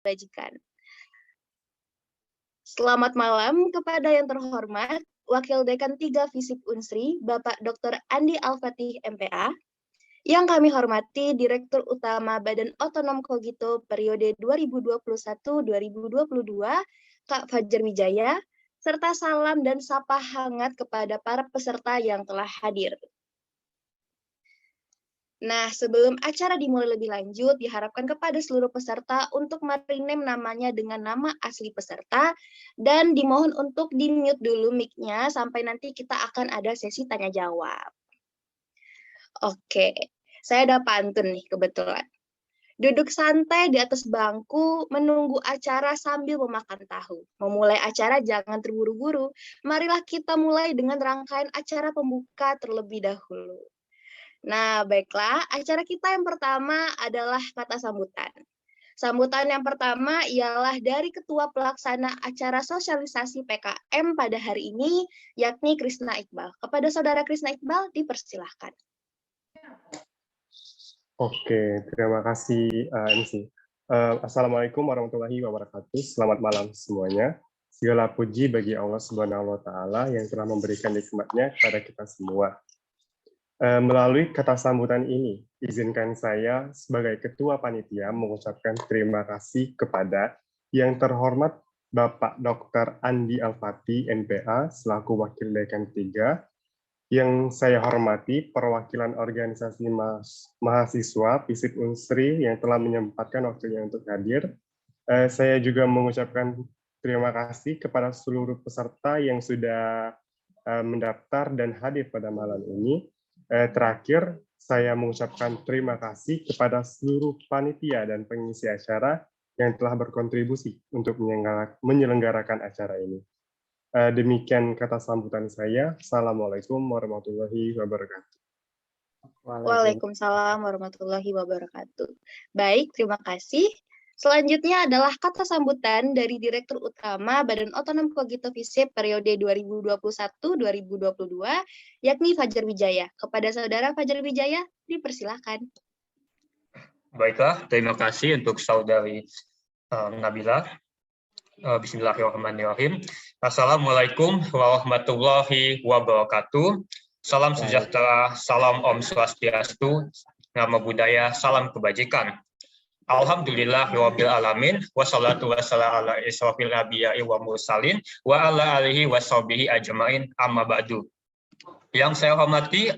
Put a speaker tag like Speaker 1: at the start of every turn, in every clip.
Speaker 1: Bajikan. Selamat malam kepada yang terhormat Wakil Dekan 3 FISIP Unsri, Bapak Dr. Andi Al-Fatih, MPA, yang kami hormati Direktur Utama Badan Otonom Kogito periode 2021-2022, Kak Fajar Wijaya, serta salam dan sapa hangat kepada para peserta yang telah hadir. Nah, sebelum acara dimulai lebih lanjut, diharapkan kepada seluruh peserta untuk merename namanya dengan nama asli peserta, dan dimohon untuk di-mute dulu mic-nya sampai nanti kita akan ada sesi tanya-jawab. Oke, saya ada pantun nih kebetulan. Duduk santai di atas bangku, menunggu acara sambil memakan tahu. Memulai acara jangan terburu-buru, marilah kita mulai dengan rangkaian acara pembuka terlebih dahulu. Nah, baiklah, acara kita yang pertama adalah kata sambutan. Sambutan yang pertama ialah dari Ketua Pelaksana Acara Sosialisasi PKM pada hari ini, yakni Krisna Iqbal. Kepada Saudara Krisna Iqbal, dipersilahkan.
Speaker 2: Oke, terima kasih MC. Assalamualaikum warahmatullahi wabarakatuh. Selamat malam semuanya. Segala puji bagi Allah Subhanahu wa Ta'ala yang telah memberikan nikmat-Nya kepada kita semua. Melalui kata sambutan ini, izinkan saya sebagai Ketua Panitia mengucapkan terima kasih kepada yang terhormat Bapak Dr. Andi Al-Fatih, MPA, selaku Wakil Dekan 3, yang saya hormati perwakilan organisasi mahasiswa FISIP Unsri yang telah menyempatkan waktunya untuk hadir. Saya juga mengucapkan terima kasih kepada seluruh peserta yang sudah mendaftar dan hadir pada malam ini. Terakhir, saya mengucapkan terima kasih kepada seluruh panitia dan pengisi acara yang telah berkontribusi untuk menyelenggarakan acara ini. Demikian kata sambutan saya. Assalamualaikum warahmatullahi wabarakatuh.
Speaker 1: Waalaikumsalam warahmatullahi wabarakatuh. Baik, terima kasih. Selanjutnya adalah kata sambutan dari Direktur Utama Badan Otonom Kogito FISIP periode 2021-2022, yakni Fajar Wijaya. Kepada Saudara Fajar Wijaya, dipersilahkan.
Speaker 3: Baiklah, terima kasih untuk Saudari Nabila. Bismillahirrahmanirrahim. Assalamualaikum warahmatullahi wabarakatuh. Salam sejahtera, salam Om Swastiastu, nama budaya, salam kebajikan. Alhamdulillahirabbil alamin, wassalatu wassalamu ala asyrofil anbiya'i wa mursalin wa ala alihi washabihi ajmain, amma ba'du. Yang saya hormati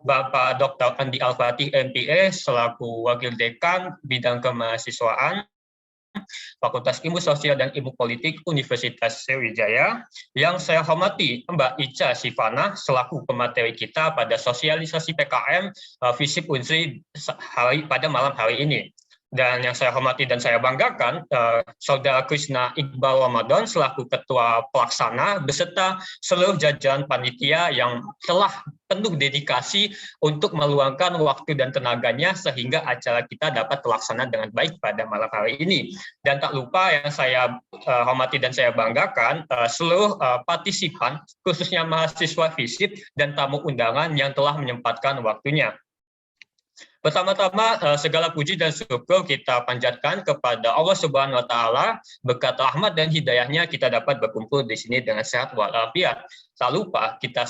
Speaker 3: Bapak Dr. Andi Al-Fatih, MPA, selaku Wakil Dekan Bidang Kemahasiswaan Fakultas Ilmu Sosial dan Ilmu Politik Universitas Sriwijaya. Yang saya hormati Mbak Ica Sivana selaku pemateri kita pada sosialisasi PKM FISIP Unsri pada malam hari ini. Dan yang saya hormati dan saya banggakan, Saudara Krisna Iqbal Ramadan selaku Ketua Pelaksana beserta seluruh jajaran panitia yang telah penuh dedikasi untuk meluangkan waktu dan tenaganya sehingga acara kita dapat terlaksana dengan baik pada malam hari ini. Dan tak lupa yang saya hormati dan saya banggakan, seluruh partisipan, khususnya mahasiswa FISIP dan tamu undangan yang telah menyempatkan waktunya. Pertama-tama segala puji dan syukur kita panjatkan kepada Allah Subhanahu wa Ta'ala, berkat rahmat dan hidayahnya kita dapat berkumpul di sini dengan sehat walafiat. Tak lupa kita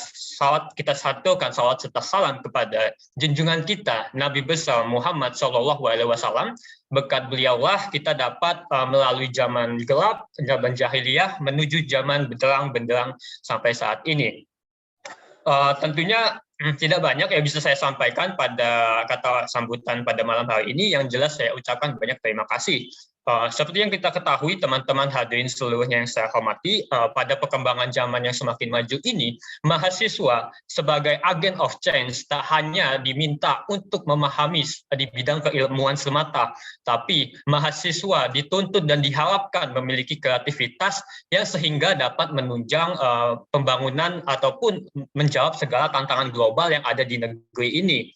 Speaker 3: satukan salawat serta salam kepada junjungan kita Nabi besar Muhammad SAW. Berkat beliaulah kita dapat melalui zaman gelap, zaman jahiliyah menuju zaman benderang-benderang sampai saat ini. Tentunya tidak banyak yang bisa saya sampaikan pada kata sambutan pada malam hari ini. Yang jelas saya ucapkan banyak terima kasih. Seperti yang kita ketahui, teman-teman hadirin seluruhnya yang saya hormati, pada perkembangan zaman yang semakin maju ini, mahasiswa sebagai agen of change tak hanya diminta untuk memahami di bidang keilmuan semata, tapi mahasiswa dituntut dan diharapkan memiliki kreativitas yang sehingga dapat menunjang pembangunan ataupun menjawab segala tantangan global yang ada di negeri ini.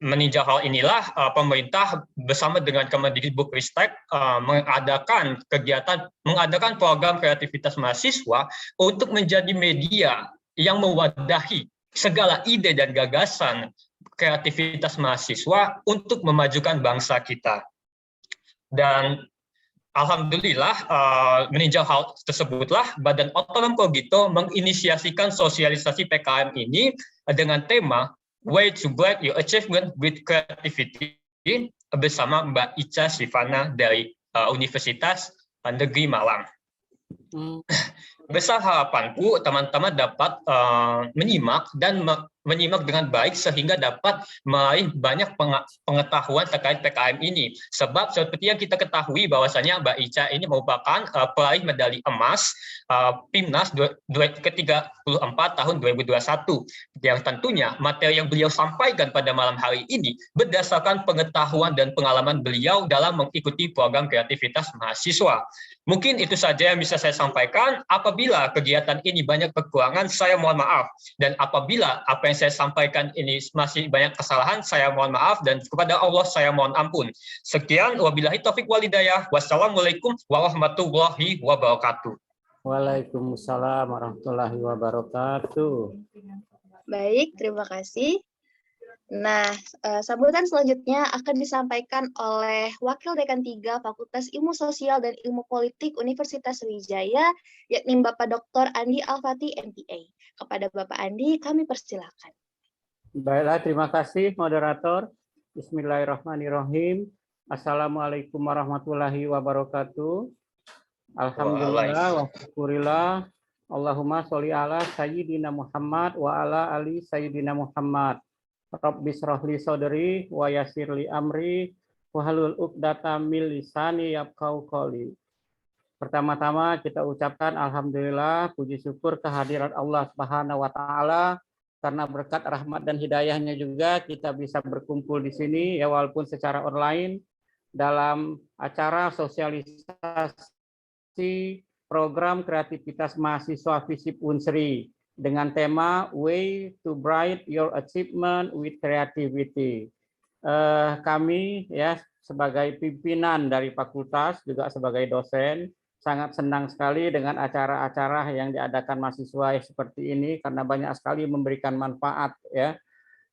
Speaker 3: Meninjau hal inilah pemerintah bersama dengan Kemendikbudristek mengadakan program kreativitas mahasiswa untuk menjadi media yang mewadahi segala ide dan gagasan kreativitas mahasiswa untuk memajukan bangsa kita. Dan Alhamdulillah, meninjau hal tersebutlah Badan Otonom Kogito menginisiasikan sosialisasi PKM ini dengan tema Way to Bright Your Achievement with Creativity bersama Mbak Ica Sivana dari Universitas Negeri Malang. Besar harapanku teman-teman dapat menyimak dengan baik sehingga dapat meraih banyak pengetahuan terkait PKM ini. Sebab seperti yang kita ketahui bahwasanya Mbak Ica ini merupakan peraih medali emas PIMNAS ke-34 tahun 2021. Yang tentunya materi yang beliau sampaikan pada malam hari ini berdasarkan pengetahuan dan pengalaman beliau dalam mengikuti program kreativitas mahasiswa. Mungkin itu saja yang bisa saya sampaikan. Apabila kegiatan ini banyak kekurangan, saya mohon maaf. Dan apabila apa yang saya sampaikan ini masih banyak kesalahan, saya mohon maaf. Dan kepada Allah saya mohon ampun. Sekian, wabillahi taufik walhidayah. Wassalamualaikum warahmatullahi wabarakatuh.
Speaker 4: Waalaikumsalam warahmatullahi wabarakatuh.
Speaker 1: Baik, terima kasih. Nah, sambutan selanjutnya akan disampaikan oleh Wakil Dekan 3 Fakultas Ilmu Sosial dan Ilmu Politik Universitas Sriwijaya, yakni Bapak Dr. Andi Al-Fatih, MPA. Kepada Bapak Andi, kami persilakan.
Speaker 4: Baiklah, terima kasih moderator. Bismillahirrahmanirrahim. Assalamualaikum warahmatullahi wabarakatuh. Alhamdulillah wa syukurillah. Allahumma sholli ala sayyidina Muhammad wa ala ali sayyidina Muhammad. Rabbis rohli sodri wa yasirli amri wahlul uqdatam min lisani yafqahu qouli. Pertama-tama kita ucapkan alhamdulillah, puji syukur kehadiran Allah Subhanahu wa taala, karena berkat rahmat dan hidayahnya juga kita bisa berkumpul di sini ya, walaupun secara online dalam acara sosialisasi program kreativitas mahasiswa FISIP Unsri dengan tema Way to Bright Your Achievement with Creativity. Kami ya sebagai pimpinan dari fakultas juga sebagai dosen sangat senang sekali dengan acara-acara yang diadakan mahasiswa seperti ini, karena banyak sekali memberikan manfaat ya,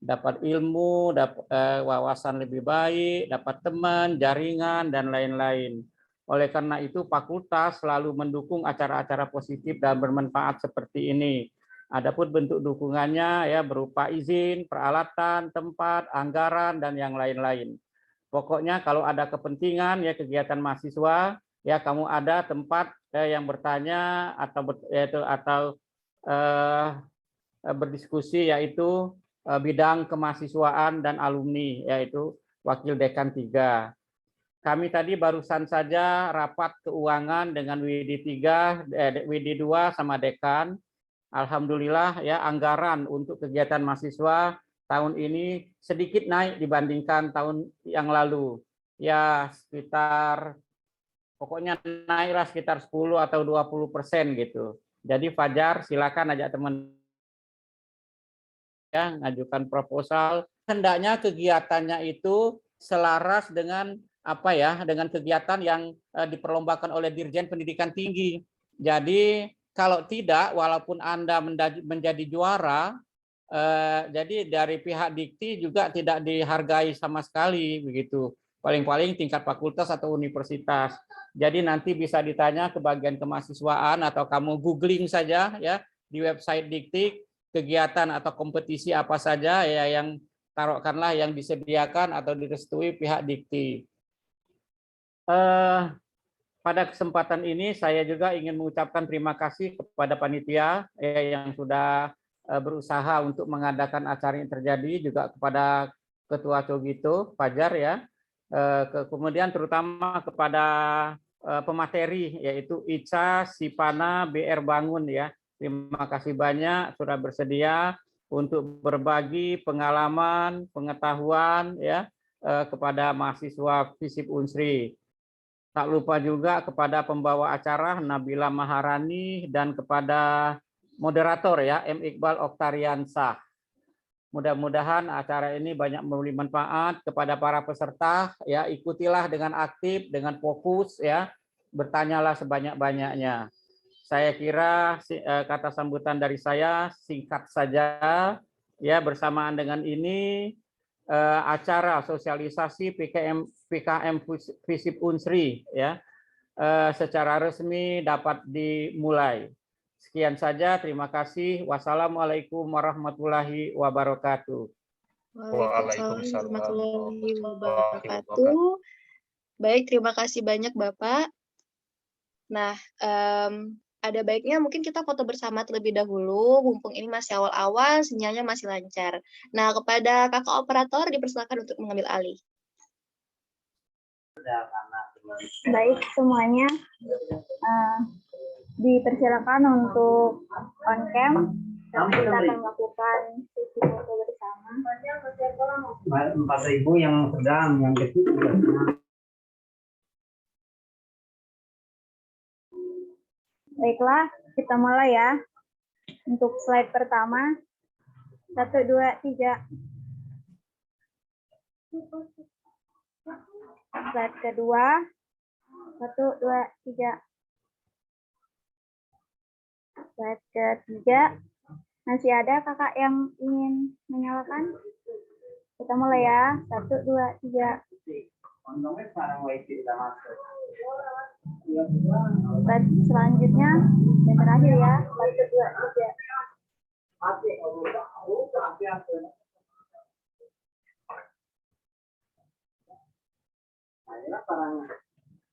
Speaker 4: dapat ilmu, dapat wawasan lebih baik, dapat teman, jaringan dan lain-lain. Oleh karena itu fakultas selalu mendukung acara-acara positif dan bermanfaat seperti ini. Adapun bentuk dukungannya ya berupa izin, peralatan, tempat, anggaran dan yang lain-lain. Pokoknya kalau ada kepentingan ya kegiatan mahasiswa ya, kamu ada tempat yang bertanya atau berdiskusi, yaitu bidang kemahasiswaan dan alumni, yaitu Wakil Dekan 3. Kami tadi barusan saja rapat keuangan dengan WD 2 sama dekan. Alhamdulillah ya, anggaran untuk kegiatan mahasiswa tahun ini sedikit naik dibandingkan tahun yang lalu. Ya sekitar, pokoknya naiklah sekitar 10 atau 20% gitu. Jadi Fajar silakan ajak teman ya ngajukan proposal. Hendaknya kegiatannya itu selaras dengan apa ya, dengan kegiatan yang diperlombakan oleh Dirjen Pendidikan Tinggi. Jadi kalau tidak, walaupun Anda menjadi juara, jadi dari pihak Dikti juga tidak dihargai sama sekali begitu. Paling-paling tingkat fakultas atau universitas. Jadi nanti bisa ditanya ke bagian kemahasiswaan atau kamu googling saja ya di website Dikti, kegiatan atau kompetisi apa saja ya yang taruhkanlah yang disediakan atau direstui pihak Dikti. Pada kesempatan ini saya juga ingin mengucapkan terima kasih kepada panitia yang sudah berusaha untuk mengadakan acara yang terjadi, juga kepada Ketua Cogito Fajar ya, kemudian terutama kepada pemateri yaitu Ica Sivana BR Bangun ya. Terima kasih banyak sudah bersedia untuk berbagi pengalaman, pengetahuan ya kepada mahasiswa FISIP Unsri. Tak lupa juga kepada pembawa acara Nabila Maharani dan kepada moderator ya M. Iqbal Oktariansah. Mudah-mudahan acara ini banyak memberi manfaat kepada para peserta ya, ikutilah dengan aktif, dengan fokus ya, bertanyalah sebanyak-banyaknya. Saya kira kata sambutan dari saya singkat saja ya, bersamaan dengan ini acara sosialisasi PKM FISIP Unsri ya secara resmi dapat dimulai. Sekian saja, terima kasih. Wassalamualaikum warahmatullahi wabarakatuh.
Speaker 1: Waalaikumsalam warahmatullahi wabarakatuh. Baik, terima kasih banyak Bapak. Nah, ada baiknya mungkin kita foto bersama terlebih dahulu, mumpung ini masih awal-awal, sinyalnya masih lancar. Nah, kepada kakak operator dipersilakan untuk mengambil alih.
Speaker 5: Baik semuanya, dipersilakan untuk on cam. Kita akan melakukan sesi foto bersama.
Speaker 6: 4.000 yang sedang, yang kecil juga.
Speaker 5: Baiklah, kita mulai ya. Untuk slide pertama, 1, 2, 3. Slide kedua, 1, 2, 3. Slide ketiga, masih ada kakak yang ingin menyalakan? Kita mulai ya, 1, 2, 3. Slide selanjutnya, yang terakhir ya, 1, 2, 3.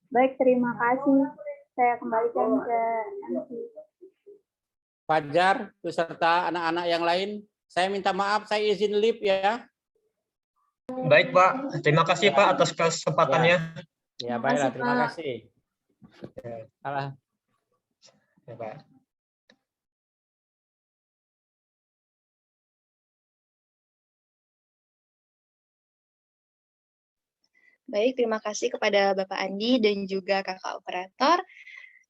Speaker 5: Baik, terima kasih. Saya kembalikan ke MC.
Speaker 4: Fajar beserta anak-anak yang lain, saya minta maaf, saya izin live ya.
Speaker 3: Baik Pak, terima kasih Pak atas kesempatannya.
Speaker 4: Ya baiklah, terima kasih. Salah.
Speaker 3: Ya, Pak.
Speaker 1: Baik, terima kasih kepada Bapak Andi dan juga kakak operator.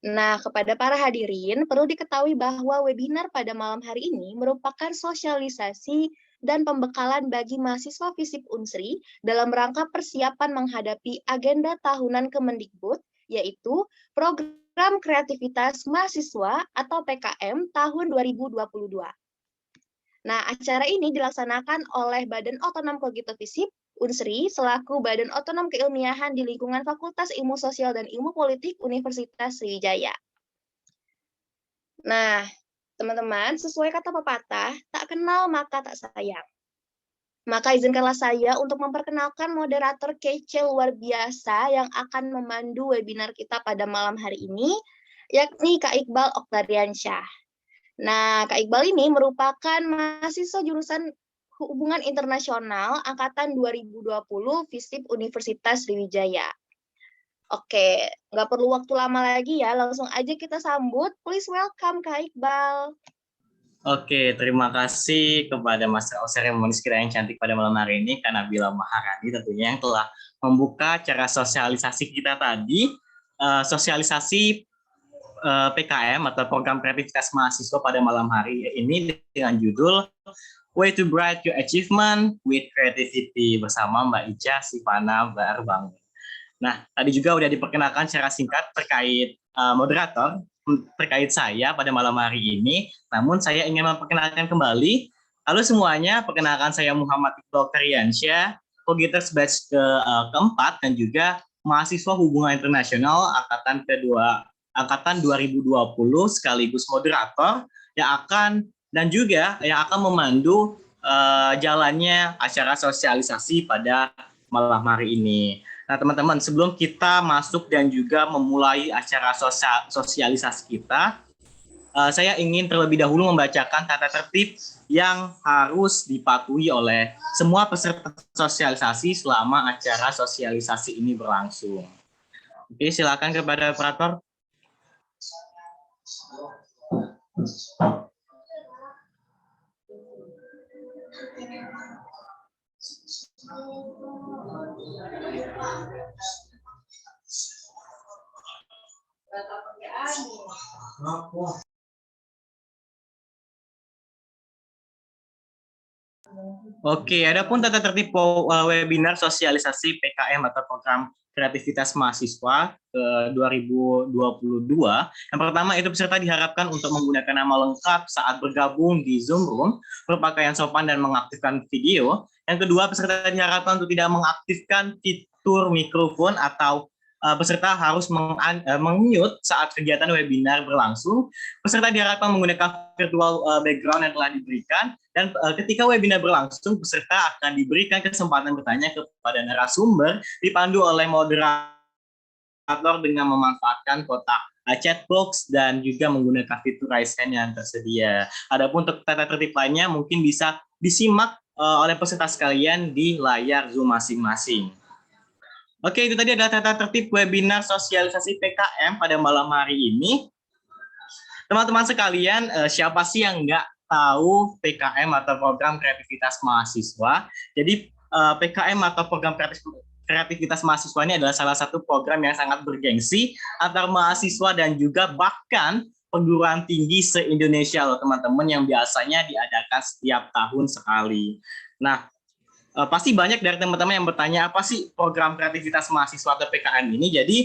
Speaker 1: Nah, kepada para hadirin, perlu diketahui bahwa webinar pada malam hari ini merupakan sosialisasi dan pembekalan bagi mahasiswa FISIP Unsri dalam rangka persiapan menghadapi agenda tahunan Kemendikbud, yaitu Program Kreativitas Mahasiswa atau PKM tahun 2022. Nah, acara ini dilaksanakan oleh Badan Otonom Kogito FISIP Unsri selaku Badan Otonom Keilmiahan di lingkungan Fakultas Ilmu Sosial dan Ilmu Politik Universitas Sriwijaya. Nah, teman-teman, sesuai kata pepatah, tak kenal maka tak sayang. Maka izinkanlah saya untuk memperkenalkan moderator kece luar biasa yang akan memandu webinar kita pada malam hari ini, yakni Kak Iqbal Oktariansyah. Nah, Kak Iqbal ini merupakan mahasiswa jurusan Hubungan Internasional Angkatan 2020 FISIP Universitas Sriwijaya. Oke, nggak perlu waktu lama lagi ya, langsung aja kita sambut. Please welcome Kak Iqbal.
Speaker 6: Oke, terima kasih kepada Mas Seremoni yang cantik pada malam hari ini, Kak Nabila Maharani tentunya yang telah membuka acara sosialisasi kita tadi, sosialisasi PKM atau Program Kreativitas Mahasiswa pada malam hari ini dengan judul Way to Bright Your Achievement with Creativity bersama Mbak Ica Sivana Barbangun. Nah, tadi juga sudah diperkenalkan secara singkat terkait moderator, terkait saya pada malam hari ini. Namun saya ingin memperkenalkan kembali. Halo semuanya, perkenalkan saya Muhammad Iqbal Oktariansyah, Kogiters batch keempat dan juga mahasiswa Hubungan Internasional angkatan 2020 sekaligus moderator yang akan memandu jalannya acara sosialisasi pada malam hari ini. Nah, teman-teman, sebelum kita masuk dan juga memulai acara sosialisasi kita, saya ingin terlebih dahulu membacakan tata tertib yang harus dipatuhi oleh semua peserta sosialisasi selama acara sosialisasi ini berlangsung. Oke, silakan kepada operator. Oke, adapun tata tertib webinar sosialisasi PKM atau Program Kreativitas Mahasiswa ke 2022. Yang pertama itu peserta diharapkan untuk menggunakan nama lengkap saat bergabung di Zoom Room, berpakaian sopan dan mengaktifkan video. Yang kedua, peserta diharapkan untuk tidak mengaktifkan fitur mikrofon atau peserta harus meng-mute saat kegiatan webinar berlangsung. Peserta diharapkan menggunakan virtual background yang telah diberikan, dan ketika webinar berlangsung, peserta akan diberikan kesempatan bertanya kepada narasumber, dipandu oleh moderator dengan memanfaatkan kotak chat box dan juga menggunakan fitur raise hand yang tersedia. Adapun untuk tata tertib lainnya mungkin bisa disimak oleh peserta sekalian di layar Zoom masing-masing. Oke, itu tadi adalah tata tertib webinar sosialisasi PKM pada malam hari ini. Teman-teman sekalian, siapa sih yang nggak tahu PKM atau program kreativitas mahasiswa? Jadi PKM atau program kreativitas mahasiswa ini adalah salah satu program yang sangat bergengsi antar mahasiswa dan juga bahkan perguruan tinggi se-Indonesia loh teman-teman, yang biasanya diadakan setiap tahun sekali. Nah, pasti banyak dari teman-teman yang bertanya apa sih program kreativitas mahasiswa atau PKM ini. Jadi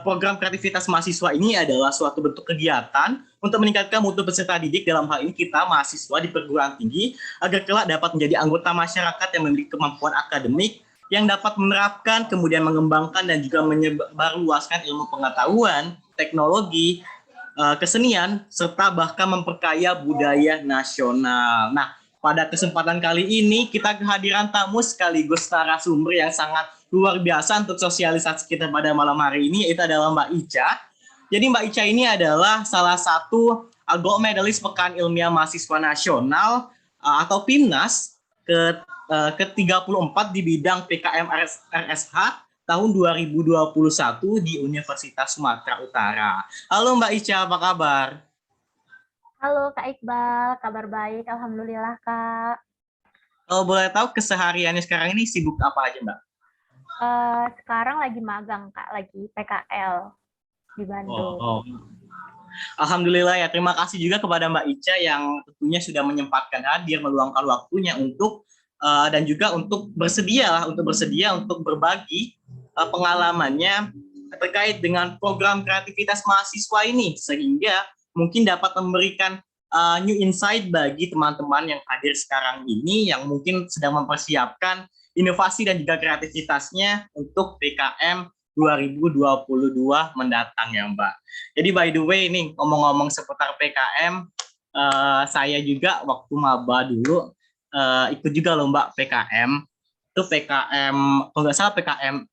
Speaker 6: program kreativitas mahasiswa ini adalah suatu bentuk kegiatan untuk meningkatkan mutu peserta didik, dalam hal ini kita mahasiswa di perguruan tinggi, agar kelak dapat menjadi anggota masyarakat yang memiliki kemampuan akademik, yang dapat menerapkan, kemudian mengembangkan dan juga menyebarluaskan ilmu pengetahuan, teknologi, kesenian, serta bahkan memperkaya budaya nasional. Nah, pada kesempatan kali ini kita kehadiran tamu sekaligus narasumber yang sangat luar biasa untuk sosialisasi kita pada malam hari ini, yaitu adalah Mbak Ica. Jadi Mbak Ica ini adalah salah satu gold medalist Pekan Ilmiah Mahasiswa Nasional atau PIMNAS ke-34 di bidang PKM RSH tahun 2021 di Universitas Sumatera Utara. Halo Mbak Ica, apa kabar?
Speaker 5: Halo Kak Iqbal, kabar baik, alhamdulillah Kak.
Speaker 6: Kalau boleh tahu kesehariannya sekarang ini sibuk apa aja Mbak?
Speaker 5: Sekarang lagi magang Kak, lagi PKL di Bandung.
Speaker 6: Alhamdulillah ya, terima kasih juga kepada Mbak Ica yang tentunya sudah menyempatkan hadir, meluangkan waktunya untuk dan juga untuk bersedia untuk berbagi pengalamannya terkait dengan program kreativitas mahasiswa ini, sehingga mungkin dapat memberikan new insight bagi teman-teman yang hadir sekarang ini yang mungkin sedang mempersiapkan inovasi dan juga kreativitasnya untuk PKM 2022 mendatang ya Mbak. Jadi by the way nih, ngomong-ngomong seputar PKM, saya juga waktu maba dulu ikut juga loh Mbak PKM. Itu PKM, kalau nggak salah PKM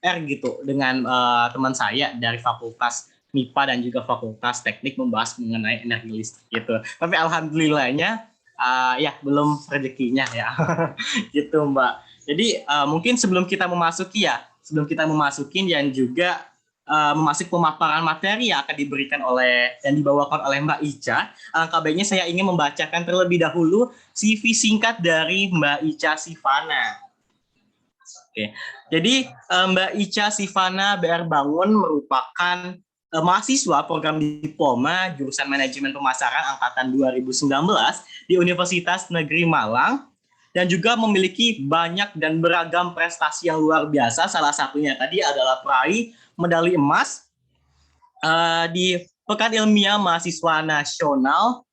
Speaker 6: R gitu, dengan teman saya dari Fakultas MIPA dan juga Fakultas Teknik membahas mengenai energi listrik gitu. Tapi alhamdulillahnya ya belum rezekinya ya. Gitu Mbak. Jadi mungkin sebelum kita memasuki dan juga memasuki pemaparan materi yang akan diberikan dan dibawakan oleh Mbak Ica, alangkah baiknya saya ingin membacakan terlebih dahulu CV singkat dari Mbak Ica Sivana. Oke. Jadi Mbak Ica Sivana BR Bangun merupakan mahasiswa program diploma jurusan manajemen pemasaran angkatan 2019 di Universitas Negeri Malang, dan juga memiliki banyak dan beragam prestasi yang luar biasa. Salah satunya tadi adalah peraih medali emas di Pekan Ilmiah Mahasiswa Nasional,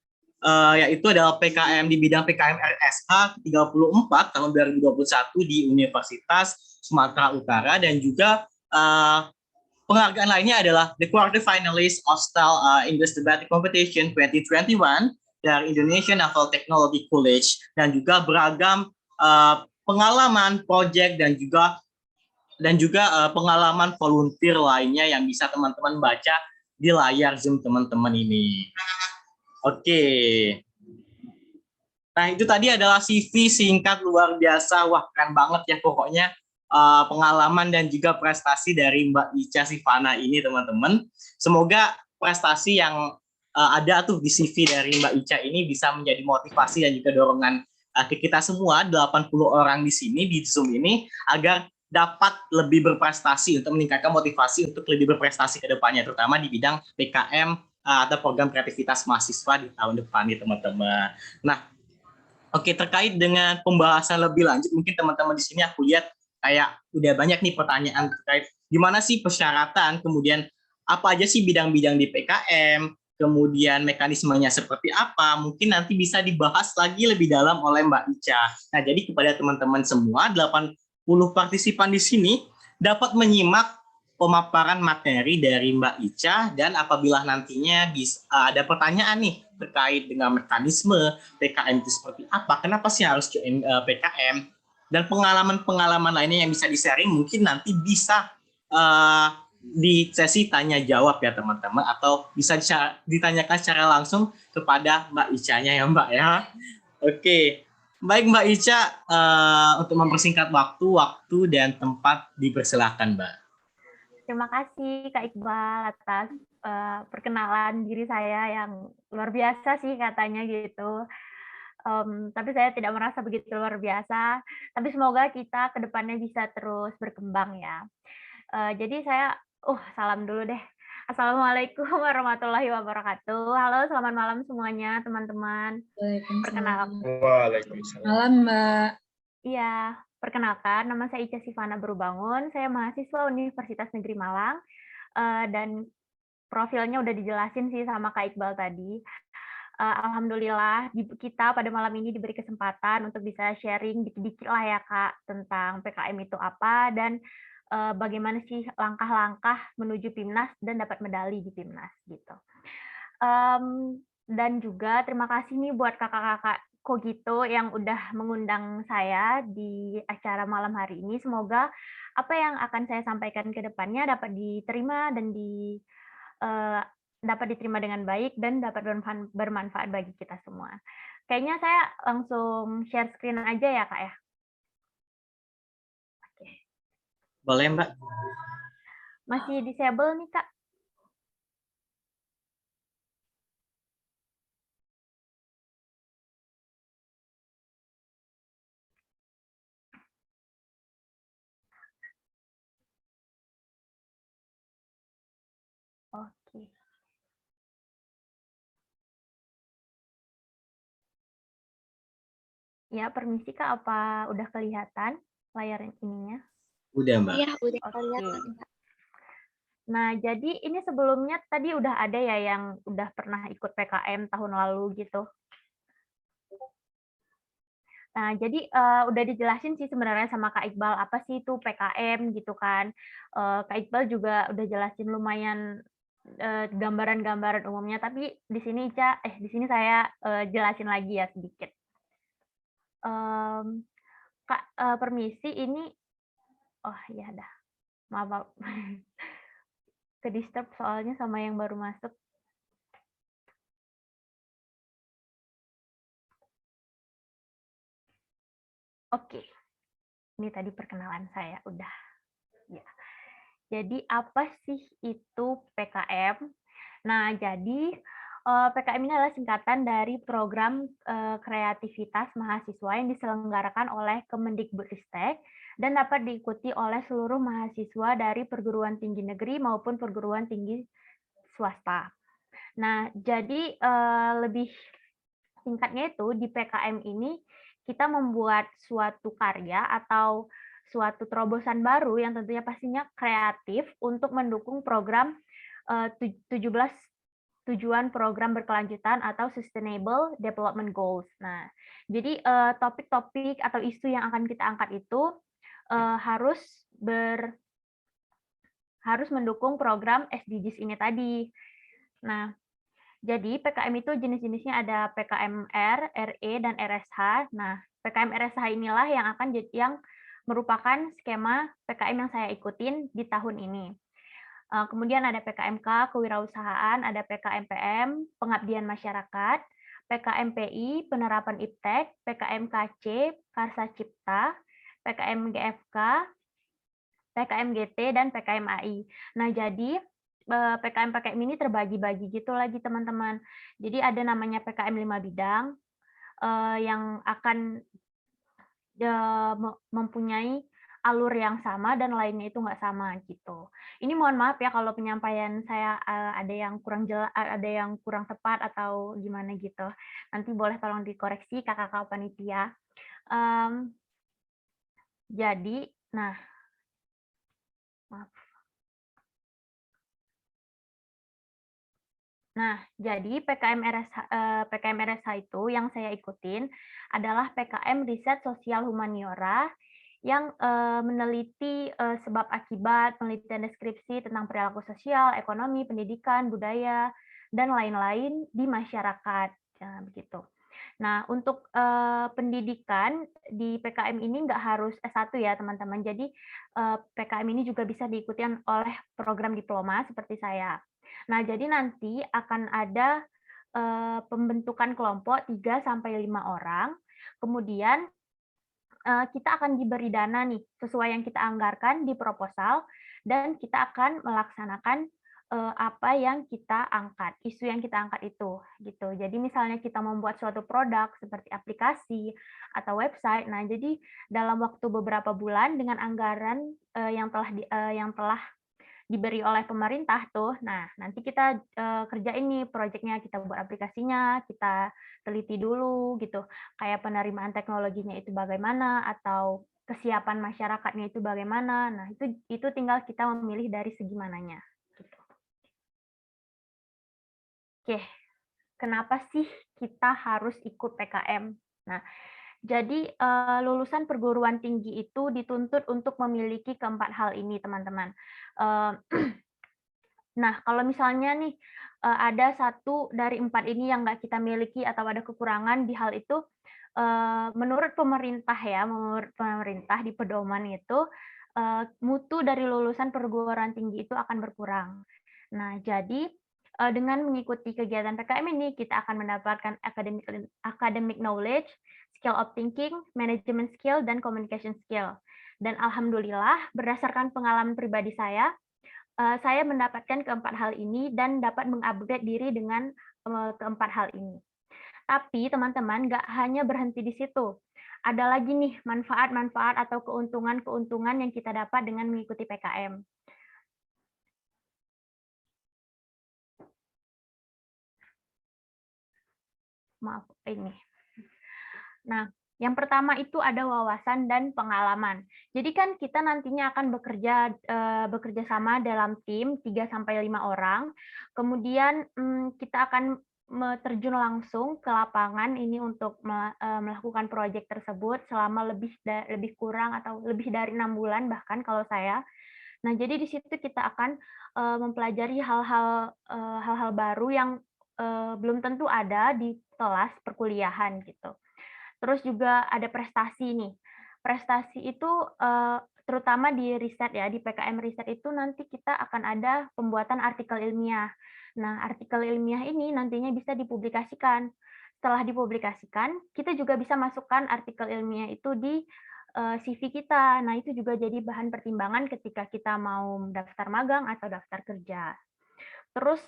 Speaker 6: yaitu adalah PKM di bidang PKM RSH 34 tahun 2021 di Universitas Sumatera Utara, dan juga penghargaan lainnya adalah the quarter finalist of Style English Debate Competition 2021 dari Indonesia Naval Technology College, dan juga beragam pengalaman project dan juga pengalaman volunteer lainnya yang bisa teman-teman baca di layar Zoom teman-teman ini. Oke. Nah, itu tadi adalah CV singkat luar biasa. Wah, keren banget ya pokoknya pengalaman dan juga prestasi dari Mbak Ica Sivana ini teman-teman. Semoga prestasi yang ada tuh di CV dari Mbak Ica ini bisa menjadi motivasi dan juga dorongan ke kita semua 80 orang di sini di Zoom ini, agar dapat lebih berprestasi, untuk meningkatkan motivasi untuk lebih berprestasi ke depannya, terutama di bidang PKM atau program kreativitas mahasiswa di tahun depan nih teman-teman. Nah, oke, terkait dengan pembahasan lebih lanjut, mungkin teman-teman di sini aku lihat kayak udah banyak nih pertanyaan terkait gimana sih persyaratan, kemudian apa aja sih bidang-bidang di PKM, kemudian mekanismenya seperti apa, mungkin nanti bisa dibahas lagi lebih dalam oleh Mbak Ica. Nah, jadi kepada teman-teman semua, 80 partisipan di sini dapat menyimak pemaparan materi dari Mbak Ica, dan apabila nantinya ada pertanyaan nih terkait dengan mekanisme PKM itu seperti apa, kenapa sih harus join PKM, dan pengalaman-pengalaman lainnya yang bisa di-sharing, mungkin nanti bisa di sesi tanya jawab ya teman-teman, atau bisa ditanyakan secara langsung kepada Mbak Ica-nya ya Mbak ya. Oke, baik Mbak Ica, untuk mempersingkat waktu dan tempat dipersilahkan Mbak.
Speaker 5: Terima kasih Kak Iqbal atas perkenalan diri saya yang luar biasa sih katanya gitu. Tapi saya tidak merasa begitu luar biasa. Tapi semoga kita ke depannya bisa terus berkembang ya. Jadi saya, salam dulu deh. Assalamualaikum warahmatullahi wabarakatuh. Halo, selamat malam semuanya teman-teman. Perkenalkan.
Speaker 3: Waalaikumsalam.
Speaker 7: Malam, Mbak.
Speaker 5: Iya, perkenalkan, nama saya Ica Sivana Berubangun, saya mahasiswa Universitas Negeri Malang, dan profilnya udah dijelasin sih sama Kak Iqbal tadi. Alhamdulillah, kita pada malam ini diberi kesempatan untuk bisa sharing dikit-dikit lah ya Kak, tentang PKM itu apa, dan bagaimana sih langkah-langkah menuju PIMNAS dan dapat medali di PIMNAS gitu. Dan juga terima kasih nih buat kakak-kakak Kogito yang udah mengundang saya di acara malam hari ini. Semoga apa yang akan saya sampaikan ke depannya dapat diterima dan dapat diterima dengan baik dan dapat bermanfaat bagi kita semua. Kayaknya saya langsung share screen aja ya Kak ya. Oke.
Speaker 6: Boleh Mbak.
Speaker 5: Masih disable nih Kak. Oke. Ya, permisi Kak, apa udah kelihatan layar ininya?
Speaker 6: Udah Mbak.
Speaker 1: Iya, udah
Speaker 5: Oke.
Speaker 1: kelihatan.
Speaker 5: Nah, jadi ini sebelumnya tadi udah ada ya yang udah pernah ikut PKM tahun lalu gitu. Nah, jadi udah dijelasin sih sebenarnya sama Kak Iqbal apa sih itu PKM gitu kan. Kak Iqbal juga udah jelasin lumayan gambaran-gambaran umumnya, tapi di sini di sini saya jelasin lagi ya sedikit. Kak, permisi ini, oh ya dah, maaf. Ke disturb soalnya sama yang baru masuk. Oke, ini tadi perkenalan saya udah. Ya. Jadi apa sih itu PKM? Nah, jadi PKM ini adalah singkatan dari program kreativitas mahasiswa yang diselenggarakan oleh Kemendikbudristek dan dapat diikuti oleh seluruh mahasiswa dari perguruan tinggi negeri maupun perguruan tinggi swasta. Nah, jadi lebih singkatnya itu di PKM ini kita membuat suatu karya atau suatu terobosan baru yang tentunya pastinya kreatif untuk mendukung program 17 tujuan program berkelanjutan atau Sustainable Development Goals. Nah, jadi topik-topik atau isu yang akan kita angkat itu harus mendukung program SDGs ini tadi. Nah, jadi PKM itu jenis-jenisnya ada PKMR, RE, dan RSH. Nah, PKM RSH inilah yang merupakan skema PKM yang saya ikutin di tahun ini. Kemudian ada PKMK, kewirausahaan, ada PKMPM, pengabdian masyarakat, PKMPI, penerapan IPTEK, PKMKC, Karsa Cipta, PKMGFK, PKMGT, dan PKMAI. Nah, jadi PKM ini terbagi-bagi gitu lagi teman-teman. Jadi ada namanya PKM 5 bidang yang akan mempunyai alur yang sama dan lainnya itu nggak sama gitu. Ini mohon maaf ya kalau penyampaian saya ada yang kurang jelas, ada yang kurang tepat atau gimana gitu. Nanti boleh tolong dikoreksi kakak-kakak panitia. Jadi, nah, maaf. Nah, jadi PKM RSH itu yang saya ikutin adalah PKM Riset Sosial Humaniora yang meneliti sebab akibat, penelitian deskripsi tentang perilaku sosial, ekonomi, pendidikan, budaya, dan lain-lain di masyarakat. Begitu. Nah, untuk pendidikan di PKM ini nggak harus S1 ya, teman-teman. Jadi, PKM ini juga bisa diikuti oleh program diploma seperti saya. Nah, jadi nanti akan ada pembentukan kelompok 3-5 orang, kemudian kita akan diberi dana nih, sesuai yang kita anggarkan di proposal, dan kita akan melaksanakan apa yang kita angkat, isu yang kita angkat itu, gitu. Jadi misalnya kita membuat suatu produk seperti aplikasi atau website, nah jadi dalam waktu beberapa bulan dengan anggaran yang telah diberi oleh pemerintah tuh, nah nanti kita kerjain nih proyeknya, kita buat aplikasinya, kita teliti dulu gitu, kayak penerimaan teknologinya itu bagaimana, atau kesiapan masyarakatnya itu bagaimana. Nah itu tinggal kita memilih dari segi mananya. Gitu. Oke, kenapa sih kita harus ikut PKM? Nah, jadi lulusan perguruan tinggi itu dituntut untuk memiliki keempat hal ini, teman-teman. Nah, kalau misalnya nih ada 1 dari 4 ini yang nggak kita miliki atau ada kekurangan di hal itu, menurut pemerintah di pedoman itu, mutu dari lulusan perguruan tinggi itu akan berkurang. Nah, jadi dengan mengikuti kegiatan PKM ini, kita akan mendapatkan academic knowledge, skill of thinking, management skill, dan communication skill. Dan alhamdulillah, berdasarkan pengalaman pribadi saya mendapatkan keempat hal ini dan dapat mengupgrade diri dengan keempat hal ini. Tapi teman-teman nggak hanya berhenti di situ. Ada lagi nih manfaat-manfaat atau keuntungan-keuntungan yang kita dapat dengan mengikuti PKM. Maaf, ini. Nah, yang pertama itu ada wawasan dan pengalaman. Jadi kan kita nantinya akan bekerja sama dalam tim 3-5 orang. Kemudian kita akan terjun langsung ke lapangan ini untuk melakukan proyek tersebut selama lebih kurang atau lebih dari 6 bulan bahkan kalau saya. Nah, jadi di situ kita akan mempelajari hal-hal baru yang belum tentu ada di kelas perkuliahan gitu. Terus juga ada prestasi nih. Prestasi itu terutama di riset ya, di PKM riset itu nanti kita akan ada pembuatan artikel ilmiah. Nah, artikel ilmiah ini nantinya bisa dipublikasikan. Setelah dipublikasikan, kita juga bisa masukkan artikel ilmiah itu di CV kita. Nah, itu juga jadi bahan pertimbangan ketika kita mau daftar magang atau daftar kerja. Terus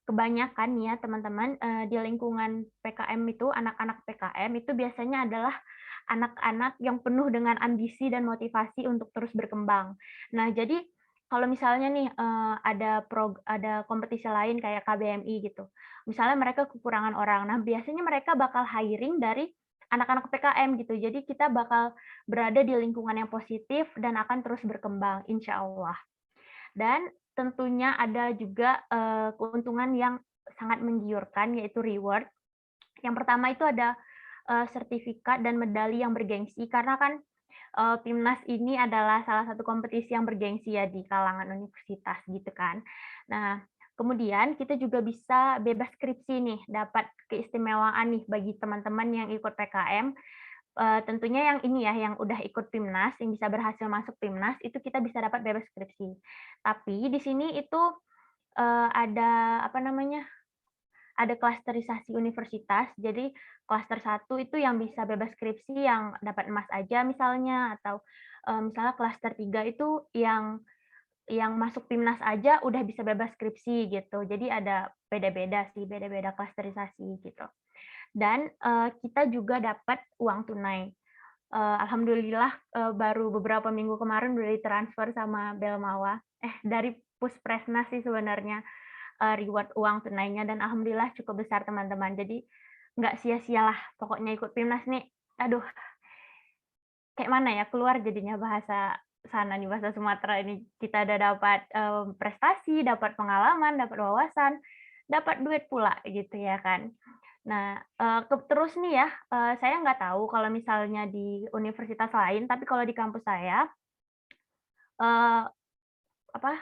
Speaker 5: kebanyakan ya teman-teman di lingkungan PKM itu, anak-anak PKM itu biasanya adalah anak-anak yang penuh dengan ambisi dan motivasi untuk terus berkembang. Nah, jadi kalau misalnya nih ada kompetisi lain kayak KBMI gitu, misalnya mereka kekurangan orang, nah biasanya mereka bakal hiring dari anak-anak PKM gitu. Jadi kita bakal berada di lingkungan yang positif dan akan terus berkembang, insya Allah. Dan tentunya ada juga keuntungan yang sangat menggiurkan, yaitu reward. Yang pertama itu ada sertifikat dan medali yang bergengsi, karena kan Pimnas ini adalah salah satu kompetisi yang bergengsi ya di kalangan universitas gitu kan. Nah, kemudian kita juga bisa bebas skripsi nih, dapat keistimewaan nih bagi teman-teman yang ikut PKM. Tentunya yang ini ya, yang udah ikut Pimnas, yang bisa berhasil masuk Pimnas, itu kita bisa dapat bebas skripsi. Tapi di sini itu ada apa namanya? Ada klasterisasi universitas. Jadi klaster 1 itu yang bisa bebas skripsi yang dapat emas aja misalnya, atau misalnya klaster 3 itu yang masuk Pimnas aja udah bisa bebas skripsi gitu. Jadi ada beda-beda sih, beda-beda klasterisasi gitu. Dan kita juga dapat uang tunai. Alhamdulillah baru beberapa minggu kemarin udah ditransfer sama Belmawa, dari Puspresnas sih sebenarnya, reward uang tunainya, dan alhamdulillah cukup besar teman-teman. Jadi nggak sia-sialah pokoknya ikut Pimnas nih. Aduh, kayak mana ya keluar jadinya bahasa sana nih, bahasa Sumatera ini. Kita udah dapat prestasi, dapat pengalaman, dapat wawasan, dapat duit pula gitu ya kan. Nah, terus nih ya, saya nggak tahu kalau misalnya di universitas lain, tapi kalau di kampus saya, eh, apa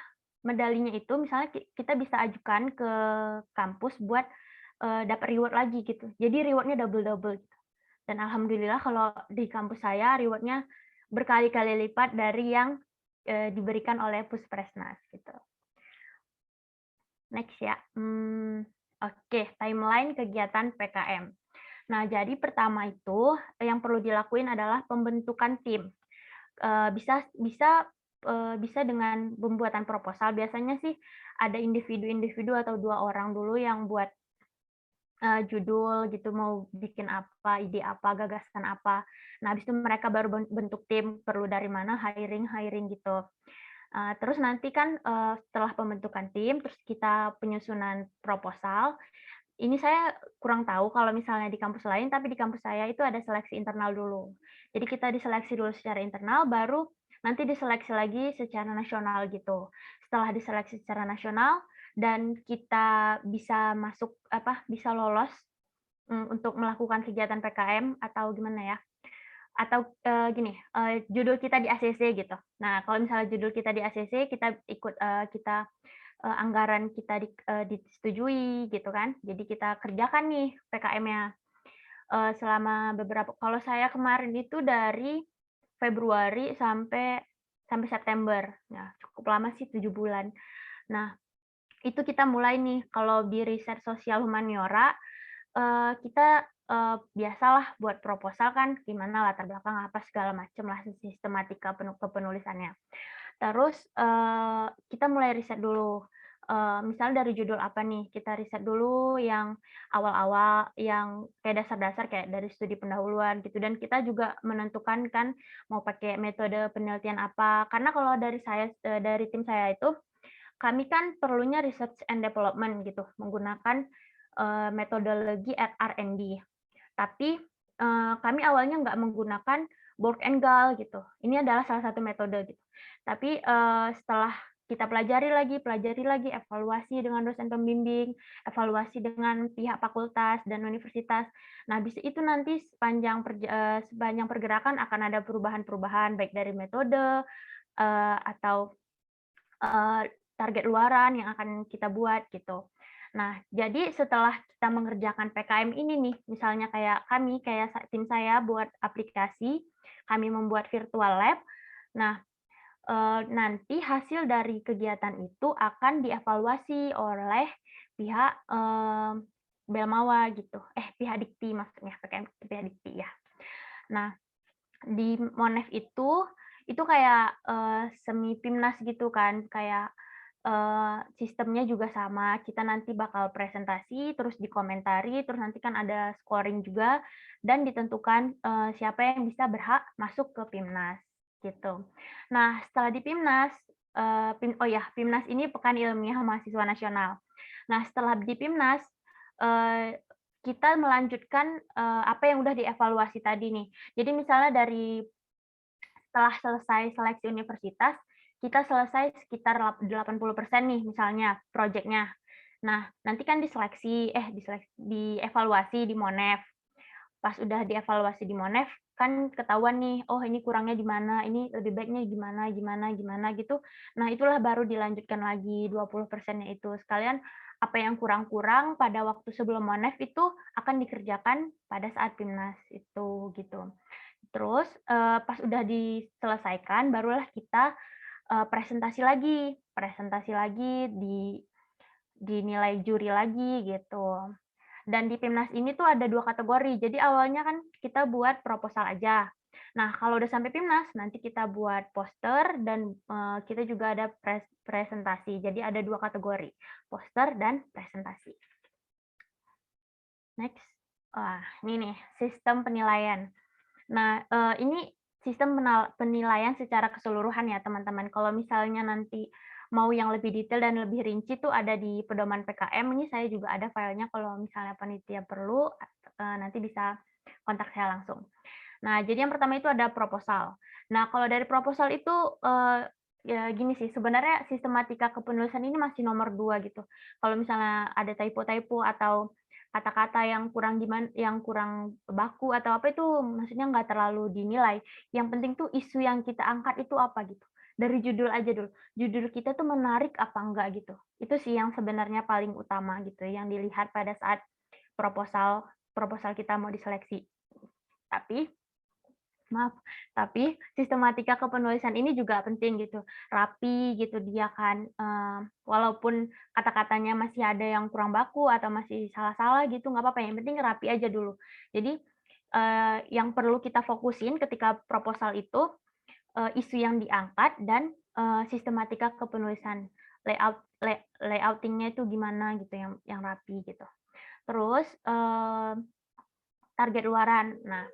Speaker 5: medalinya itu misalnya kita bisa ajukan ke kampus buat dapat reward lagi gitu. Jadi rewardnya double-double gitu. Dan alhamdulillah kalau di kampus saya rewardnya berkali-kali lipat dari yang diberikan oleh Puspresnas gitu. Next ya. Oke, timeline kegiatan PKM. Nah, jadi pertama itu yang perlu dilakuin adalah pembentukan tim. Bisa dengan pembuatan proposal. Biasanya sih ada individu-individu atau 2 orang dulu yang buat judul gitu, mau bikin apa, ide apa, gagasan apa. Nah, habis itu mereka baru bentuk tim, perlu dari mana, hiring gitu. Terus nanti kan setelah pembentukan tim, terus kita penyusunan proposal. Ini saya kurang tahu kalau misalnya di kampus lain, tapi di kampus saya itu ada seleksi internal dulu. Jadi kita diseleksi dulu secara internal, baru nanti diseleksi lagi secara nasional gitu. Setelah diseleksi secara nasional dan kita bisa bisa lolos untuk melakukan kegiatan PKM atau gimana ya? Atau gini, judul kita di ACC gitu. Nah, kalau misalnya judul kita di ACC, kita ikut anggaran kita disetujui gitu kan. Jadi kita kerjakan nih PKM-nya selama kalau saya kemarin itu dari Februari sampai September. Nah, cukup lama sih 7 bulan. Nah, itu kita mulai nih kalau di riset sosial humaniora kita biasalah buat proposal kan gimana latar belakang apa segala macam lah sistematika kepenulisannya. Terus kita mulai riset dulu. Misalnya dari judul apa nih, kita riset dulu yang awal-awal, yang kayak dasar-dasar kayak dari studi pendahuluan gitu. Dan kita juga menentukan kan mau pakai metode penelitian apa. Karena kalau dari tim saya itu, kami kan perlunya research and development gitu, menggunakan metodologi R&D. Tapi kami awalnya nggak menggunakan Borg and Gall gitu. Ini adalah salah satu metode gitu. Tapi setelah kita pelajari lagi, evaluasi dengan dosen pembimbing, evaluasi dengan pihak fakultas dan universitas. Nah, habis itu nanti sepanjang pergerakan akan ada perubahan-perubahan baik dari metode atau target luaran yang akan kita buat gitu. Nah, jadi setelah kita mengerjakan PKM ini nih, misalnya kayak tim saya buat aplikasi, kami membuat virtual lab. Nah, nanti hasil dari kegiatan itu akan dievaluasi oleh pihak Belmawa gitu. Pihak Dikti maksudnya, PKM pihak Dikti ya. Nah, di Monef itu kayak semi Pimnas gitu kan, kayak sistemnya juga sama. Kita nanti bakal presentasi, terus dikomentari, terus nanti kan ada scoring juga, dan ditentukan siapa yang bisa berhak masuk ke Pimnas gitu. Nah, setelah di Pimnas, Pimnas ini Pekan Ilmiah Mahasiswa Nasional. Nah, setelah di Pimnas, kita melanjutkan apa yang udah dievaluasi tadi nih. Jadi misalnya setelah selesai seleksi universitas, kita selesai sekitar 80% nih misalnya proyeknya. Nah, nanti kan dievaluasi di Monef. Pas udah dievaluasi di Monef, kan ketahuan nih, oh ini kurangnya di mana, ini lebih baiknya gimana gitu. Nah, itulah baru dilanjutkan lagi 20%-nya itu. Sekalian apa yang kurang-kurang pada waktu sebelum Monef itu akan dikerjakan pada saat Pimnas itu gitu. Terus pas udah diselesaikan, barulah kita presentasi lagi, dinilai juri lagi gitu. Dan di Pimnas ini tuh ada 2 kategori. Jadi awalnya kan kita buat proposal aja. Nah, kalau udah sampai Pimnas, nanti kita buat poster dan kita juga ada presentasi. Jadi ada 2 kategori, poster dan presentasi. Next. Wah, ini nih, sistem penilaian. Nah, ini sistem penilaian secara keseluruhan ya, teman-teman. Kalau misalnya nanti mau yang lebih detail dan lebih rinci tuh ada di pedoman PKM. Ini saya juga ada filenya kalau misalnya panitia perlu, nanti bisa kontak saya langsung. Nah, jadi yang pertama itu ada proposal. Nah, kalau dari proposal itu ya gini sih, sebenarnya sistematika kepenulisan ini masih nomor 2 gitu. Kalau misalnya ada typo-typo atau kata-kata yang kurang gimana, yang kurang baku atau apa itu maksudnya nggak terlalu dinilai. Yang penting tuh isu yang kita angkat itu apa gitu. Dari judul aja dulu. Judul kita tuh menarik apa enggak gitu. Itu sih yang sebenarnya paling utama gitu, yang dilihat pada saat proposal kita mau diseleksi. Tapi sistematika kepenulisan ini juga penting gitu, rapi gitu dia kan, walaupun kata-katanya masih ada yang kurang baku atau masih salah-salah gitu nggak apa-apa, yang penting rapi aja dulu. Jadi yang perlu kita fokusin ketika proposal itu isu yang diangkat dan sistematika kepenulisan, layouting-nya itu gimana gitu yang rapi gitu. Terus target luaran. Nah,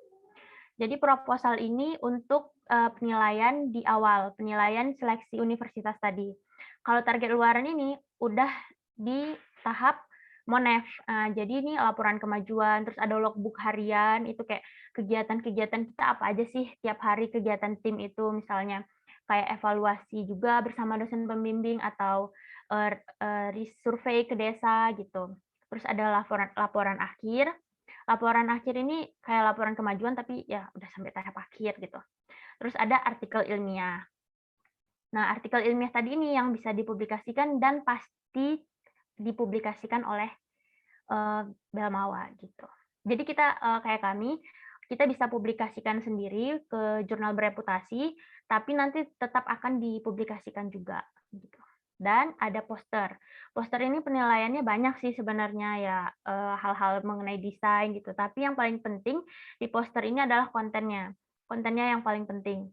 Speaker 5: jadi proposal ini untuk penilaian di awal, penilaian seleksi universitas tadi. Kalau target luaran ini udah di tahap Monef. Jadi ini laporan kemajuan, terus ada logbook harian, itu kayak kegiatan-kegiatan kita apa aja sih tiap hari kegiatan tim itu, misalnya kayak evaluasi juga bersama dosen pembimbing atau survei ke desa gitu. Terus ada laporan akhir. Laporan akhir ini kayak laporan kemajuan tapi ya udah sampai tahap akhir gitu. Terus ada artikel ilmiah. Nah, artikel ilmiah tadi ini yang bisa dipublikasikan dan pasti dipublikasikan oleh Belmawa gitu. Jadi kita kayak kami, kita bisa publikasikan sendiri ke jurnal bereputasi, tapi nanti tetap akan dipublikasikan juga gitu. Dan ada poster. Poster ini penilaiannya banyak sih sebenarnya ya, hal-hal mengenai desain gitu. Tapi yang paling penting di poster ini adalah kontennya. Kontennya yang paling penting.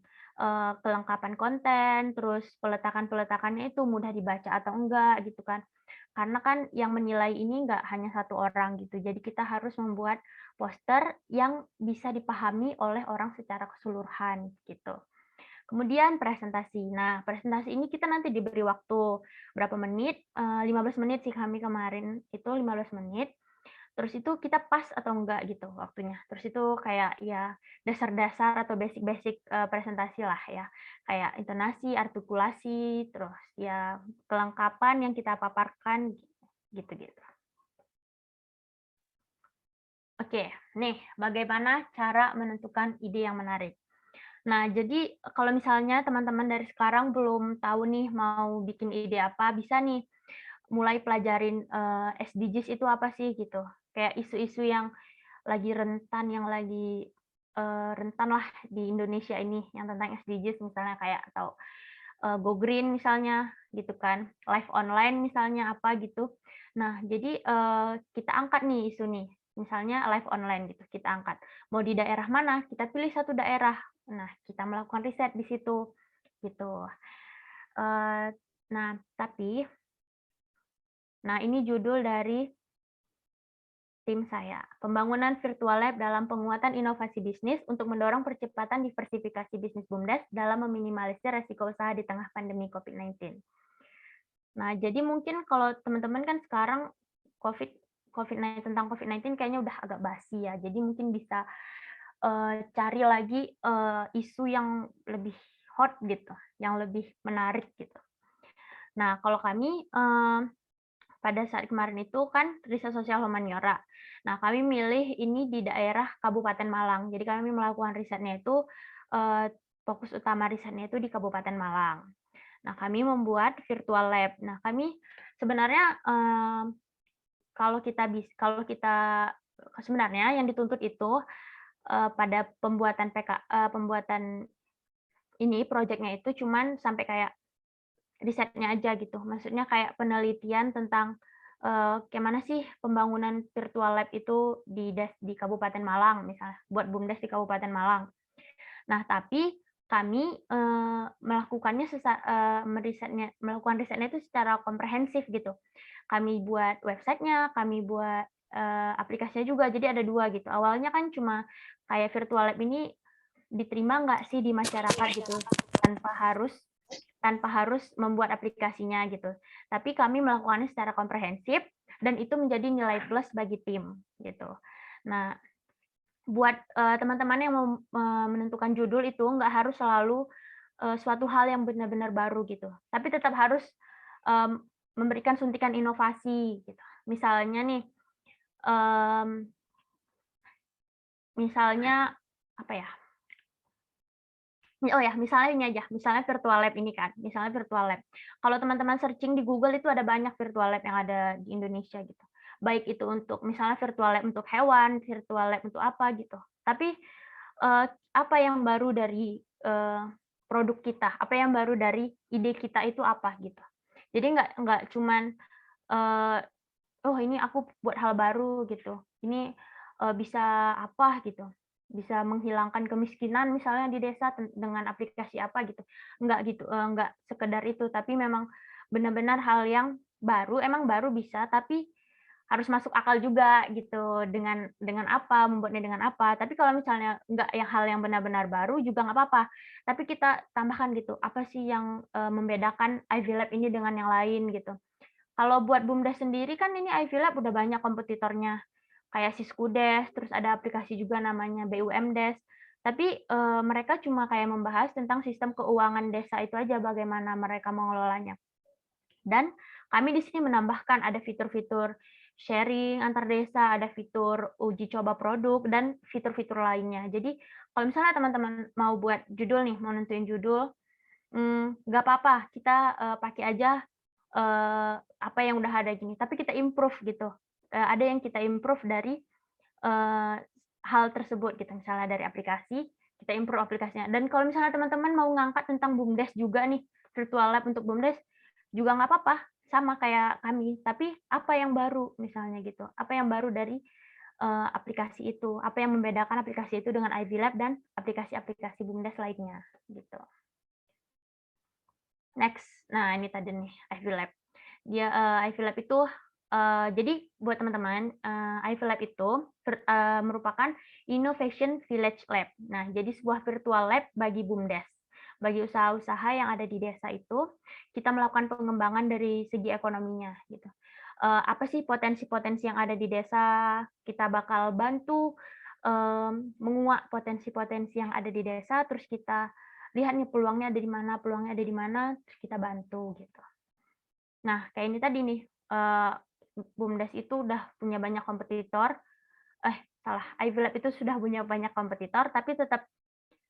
Speaker 5: Kelengkapan konten, terus peletakannya itu mudah dibaca atau enggak gitu kan. Karena kan yang menilai ini enggak hanya satu orang gitu. Jadi kita harus membuat poster yang bisa dipahami oleh orang secara keseluruhan gitu. Kemudian presentasi. Nah, presentasi ini kita nanti diberi waktu berapa menit, 15 menit sih kami kemarin itu 15 menit. Terus itu kita pas atau enggak gitu waktunya. Terus itu kayak ya dasar-dasar atau basic-basic presentasi lah ya. Kayak intonasi, artikulasi, terus ya kelengkapan yang kita paparkan gitu-gitu. Oke, nih bagaimana cara menentukan ide yang menarik. Nah, jadi kalau misalnya teman-teman dari sekarang belum tahu nih mau bikin ide apa, bisa nih mulai pelajarin SDGs itu apa sih gitu. Kayak isu-isu yang lagi rentan, yang lagi rentan lah di Indonesia ini, yang tentang SDGs misalnya kayak atau Go Green misalnya gitu kan, live online misalnya apa gitu. Nah, jadi kita angkat nih isu nih, misalnya live online gitu, kita angkat. Mau di daerah mana, kita pilih satu daerah. Nah, kita melakukan riset di situ, gitu. Nah, ini judul dari tim saya, pembangunan virtual lab dalam penguatan inovasi bisnis untuk mendorong percepatan diversifikasi bisnis BUMDes dalam meminimalisir resiko usaha di tengah pandemi COVID-19. Nah, jadi mungkin kalau teman-teman kan sekarang tentang COVID-19 kayaknya udah agak basi ya, jadi mungkin bisa cari lagi isu yang lebih hot gitu, yang lebih menarik gitu. Nah, kalau kami pada saat kemarin itu kan riset sosial humaniora. Nah, kami milih ini di daerah Kabupaten Malang. Jadi kami melakukan risetnya itu fokus utama risetnya itu di Kabupaten Malang. Nah, kami membuat virtual lab. Nah, kami sebenarnya kalau kita sebenarnya yang dituntut itu pada pembuatan ini proyeknya itu cuman sampai kayak risetnya aja gitu. Maksudnya kayak penelitian tentang kayak mana sih pembangunan virtual lab itu di Kabupaten Malang misalnya, buat BUMDes di Kabupaten Malang. Nah, tapi kami melakukan risetnya itu secara komprehensif gitu. Kami buat websitenya, kami buat aplikasinya juga, jadi ada 2 gitu. Awalnya kan cuma kayak virtual lab ini diterima nggak sih di masyarakat gitu, tanpa harus membuat aplikasinya gitu. Tapi kami melakukannya secara komprehensif dan itu menjadi nilai plus bagi tim gitu. Nah, buat teman-teman yang mau menentukan judul itu nggak harus selalu suatu hal yang benar-benar baru gitu, tapi tetap harus memberikan suntikan inovasi gitu. Misalnya nih misalnya apa ya? Oh ya, misalnya ini aja, misalnya virtual lab ini kan, misalnya virtual lab. Kalau teman-teman searching di Google itu ada banyak virtual lab yang ada di Indonesia gitu. Baik itu untuk misalnya virtual lab untuk hewan, virtual lab untuk apa gitu. Tapi apa yang baru dari produk kita, apa yang baru dari ide kita itu apa gitu. Jadi nggak cuman oh ini aku buat hal baru gitu. Ini bisa apa gitu. Bisa menghilangkan kemiskinan misalnya di desa dengan aplikasi apa gitu. Enggak gitu, enggak sekedar itu, tapi memang benar-benar hal yang baru, emang baru bisa, tapi harus masuk akal juga gitu dengan apa, membuatnya dengan apa. Tapi kalau misalnya enggak yang hal yang benar-benar baru juga nggak apa-apa. Tapi kita tambahkan gitu, apa sih yang membedakan Ivy Lab ini dengan yang lain gitu. Kalau buat BUMDes sendiri kan ini Ivy Lab udah banyak kompetitornya kayak Siskudes, terus ada aplikasi juga namanya BUMDes. Tapi mereka cuma kayak membahas tentang sistem keuangan desa itu aja, bagaimana mereka mengelolanya. Dan kami di sini menambahkan ada fitur-fitur sharing antar desa, ada fitur uji coba produk, dan fitur-fitur lainnya. Jadi kalau misalnya teman-teman mau buat judul nih, mau nentuin judul, nggak apa-apa, kita pakai aja apa yang udah ada gini, tapi kita improve gitu. Ada yang kita improve dari hal tersebut gitu, misalnya dari aplikasi, kita improve aplikasinya. Dan kalau misalnya teman-teman mau ngangkat tentang BUMDes juga nih, virtual lab untuk BUMDes, juga nggak apa-apa, sama kayak kami, tapi apa yang baru misalnya gitu, apa yang baru dari aplikasi itu, apa yang membedakan aplikasi itu dengan Ivy Lab dan aplikasi-aplikasi BUMDes lainnya gitu. Next, nah ini tadi nih Ivy Lab. Dia Ivy Lab itu jadi buat teman-teman, Ivy Lab itu merupakan Innovation Village Lab. Nah, jadi sebuah virtual lab bagi BUMDes. Bagi usaha-usaha yang ada di desa itu, kita melakukan pengembangan dari segi ekonominya gitu. Apa sih potensi-potensi yang ada di desa? Kita bakal bantu menguak potensi-potensi yang ada di desa, terus kita lihat nih peluangnya ada di mana, terus kita bantu gitu. Nah, kayak ini tadi nih, BUMDes itu udah punya banyak kompetitor, Ivy Lab itu sudah punya banyak kompetitor, tapi tetap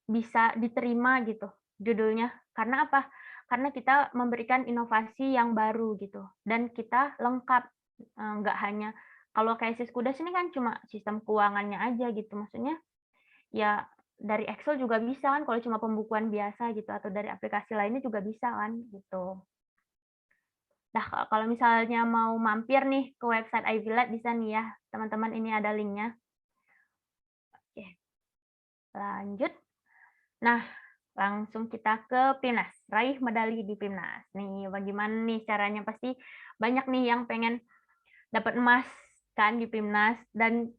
Speaker 5: bisa diterima gitu judulnya. Karena apa? Karena kita memberikan inovasi yang baru gitu, dan kita lengkap, nggak hanya kalau kayak Siskudes ini kan cuma sistem keuangannya aja gitu, maksudnya ya dari Excel juga bisa kan kalau cuma pembukuan biasa gitu, atau dari aplikasi lainnya juga bisa kan gitu. Nah, kalau misalnya mau mampir nih ke website Ivy Lab bisa nih ya, teman-teman, ini ada linknya. Oke, lanjut. Nah, langsung kita ke PIMNAS, raih medali di PIMNAS. Nih, bagaimana nih caranya? Pasti banyak nih yang pengen dapat emas kan di PIMNAS, dan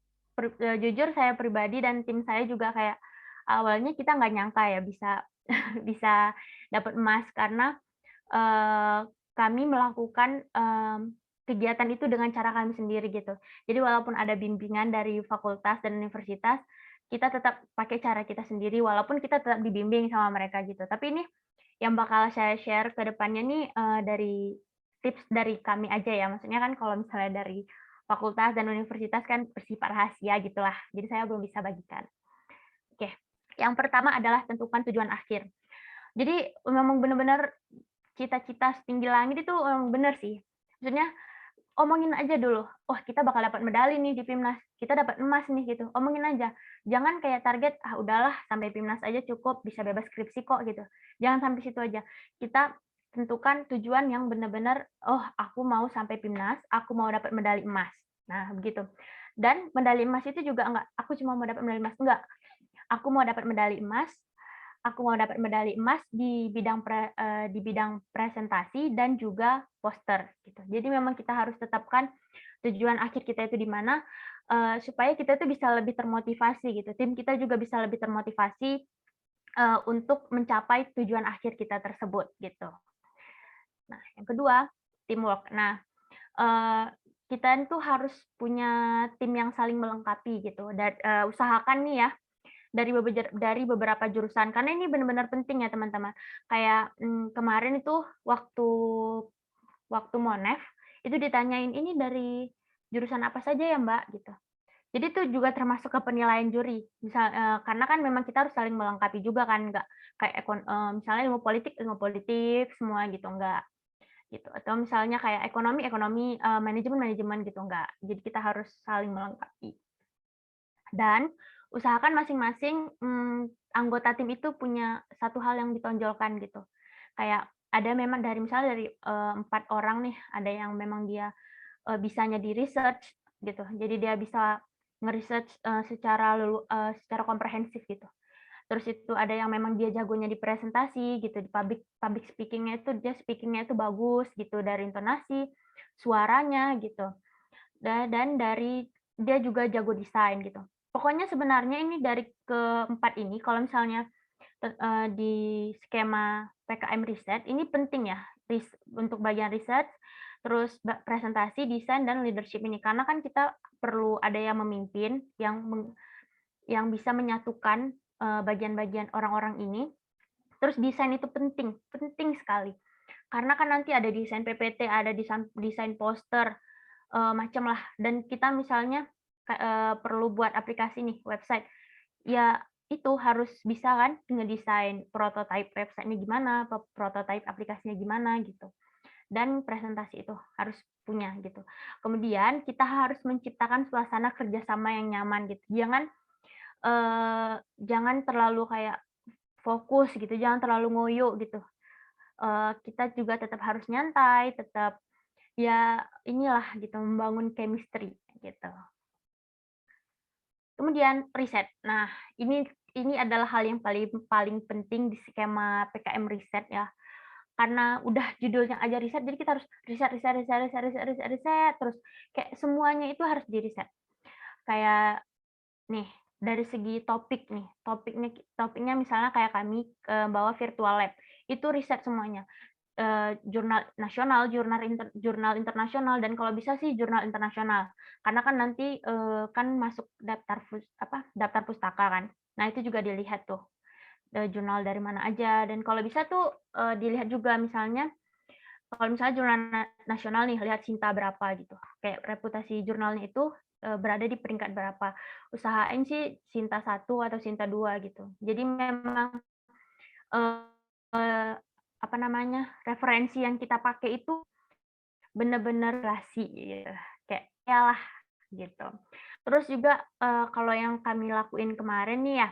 Speaker 5: jujur saya pribadi dan tim saya juga kayak awalnya kita nggak nyangka ya bisa bisa dapat emas karena kami melakukan kegiatan itu dengan cara kami sendiri gitu. Jadi walaupun ada bimbingan dari fakultas dan universitas, kita tetap pakai cara kita sendiri walaupun kita tetap dibimbing sama mereka gitu. Tapi ini yang bakal saya share ke depannya nih dari tips dari kami aja ya. Maksudnya kan kalau misalnya dari fakultas dan universitas kan bersifat rahasia gitulah. Jadi saya belum bisa bagikan. Oke. Yang pertama adalah tentukan tujuan akhir. Jadi memang benar-benar cita-cita setinggi langit itu memang benar sih. Maksudnya omongin aja dulu, oh kita bakal dapat medali nih di PIMNAS, kita dapat emas nih gitu, omongin aja. Jangan kayak target, udahlah sampai PIMNAS aja cukup, bisa bebas skripsi kok gitu. Jangan sampai situ aja. Kita tentukan tujuan yang benar-benar, oh aku mau sampai PIMNAS, aku mau dapat medali emas. Nah begitu. Dan medali emas itu juga enggak, aku cuma mau dapat medali emas, enggak. Aku mau dapat medali emas, aku mau dapat medali emas di bidang presentasi dan juga poster gitu. Jadi memang kita harus tetapkan tujuan akhir kita itu di mana supaya kita itu bisa lebih termotivasi gitu. Tim kita juga bisa lebih termotivasi untuk mencapai tujuan akhir kita tersebut gitu. Nah, yang kedua, teamwork. Nah, kita itu harus punya tim yang saling melengkapi gitu. Dan usahakan nih ya dari beberapa jurusan, karena ini benar-benar penting ya teman-teman. Kayak kemarin itu waktu Monef itu ditanyain ini dari jurusan apa saja ya Mbak gitu. Jadi itu juga termasuk ke penilaian juri. Karena kan memang kita harus saling melengkapi juga kan, nggak kayak misalnya ilmu politik semua gitu, nggak gitu. Atau misalnya kayak ekonomi, manajemen gitu, nggak. Jadi kita harus saling melengkapi. Dan usahakan masing-masing anggota tim itu punya satu hal yang ditonjolkan gitu. Kayak ada memang misalnya dari 4 orang nih, ada yang memang dia bisanya di research gitu. Jadi dia bisa nge-research secara komprehensif gitu. Terus itu ada yang memang dia jagonya di presentasi gitu, di public speaking-nya itu dia speaking-nya itu bagus gitu, dari intonasi, suaranya gitu. Dan dari dia juga jago desain gitu. Pokoknya sebenarnya ini dari keempat ini kalau misalnya di skema PKM riset ini penting ya untuk bagian riset, terus presentasi, desain, dan leadership ini. Karena kan kita perlu ada yang memimpin, yang bisa menyatukan bagian-bagian orang-orang ini. Terus desain itu penting sekali. Karena kan nanti ada desain PPT, ada desain poster, macam lah. Dan kita misalnya perlu buat aplikasi nih, website. Ya itu harus bisa kan ngedesain prototype website-nya gimana, prototype aplikasinya gimana gitu. Dan presentasi itu harus punya gitu. Kemudian kita harus menciptakan suasana kerjasama yang nyaman gitu. Jangan terlalu kayak fokus gitu, jangan terlalu ngoyo gitu. Kita juga tetap harus nyantai, tetap ya inilah gitu, membangun chemistry gitu. Kemudian riset. Nah, ini adalah hal yang paling penting di skema PKM riset ya. Karena udah judulnya aja riset, jadi kita harus riset, terus kayak semuanya itu harus di riset. Kayak nih, dari segi topik nih, topiknya misalnya kayak kami bawa virtual lab, itu riset semuanya. Jurnal nasional, jurnal internasional, dan kalau bisa sih jurnal internasional. Karena kan nanti kan masuk daftar pustaka kan. Nah, itu juga dilihat tuh jurnal dari mana aja, dan kalau bisa tuh dilihat juga misalnya kalau misalnya jurnal nasional nih, lihat Sinta berapa gitu. Kayak reputasi jurnalnya itu berada di peringkat berapa. Usahain sih Sinta 1 atau Sinta 2 gitu. Jadi memang referensi yang kita pakai itu benar-benar relasi gitu. Kayak yalah gitu. Terus juga kalau yang kami lakuin kemarin nih ya,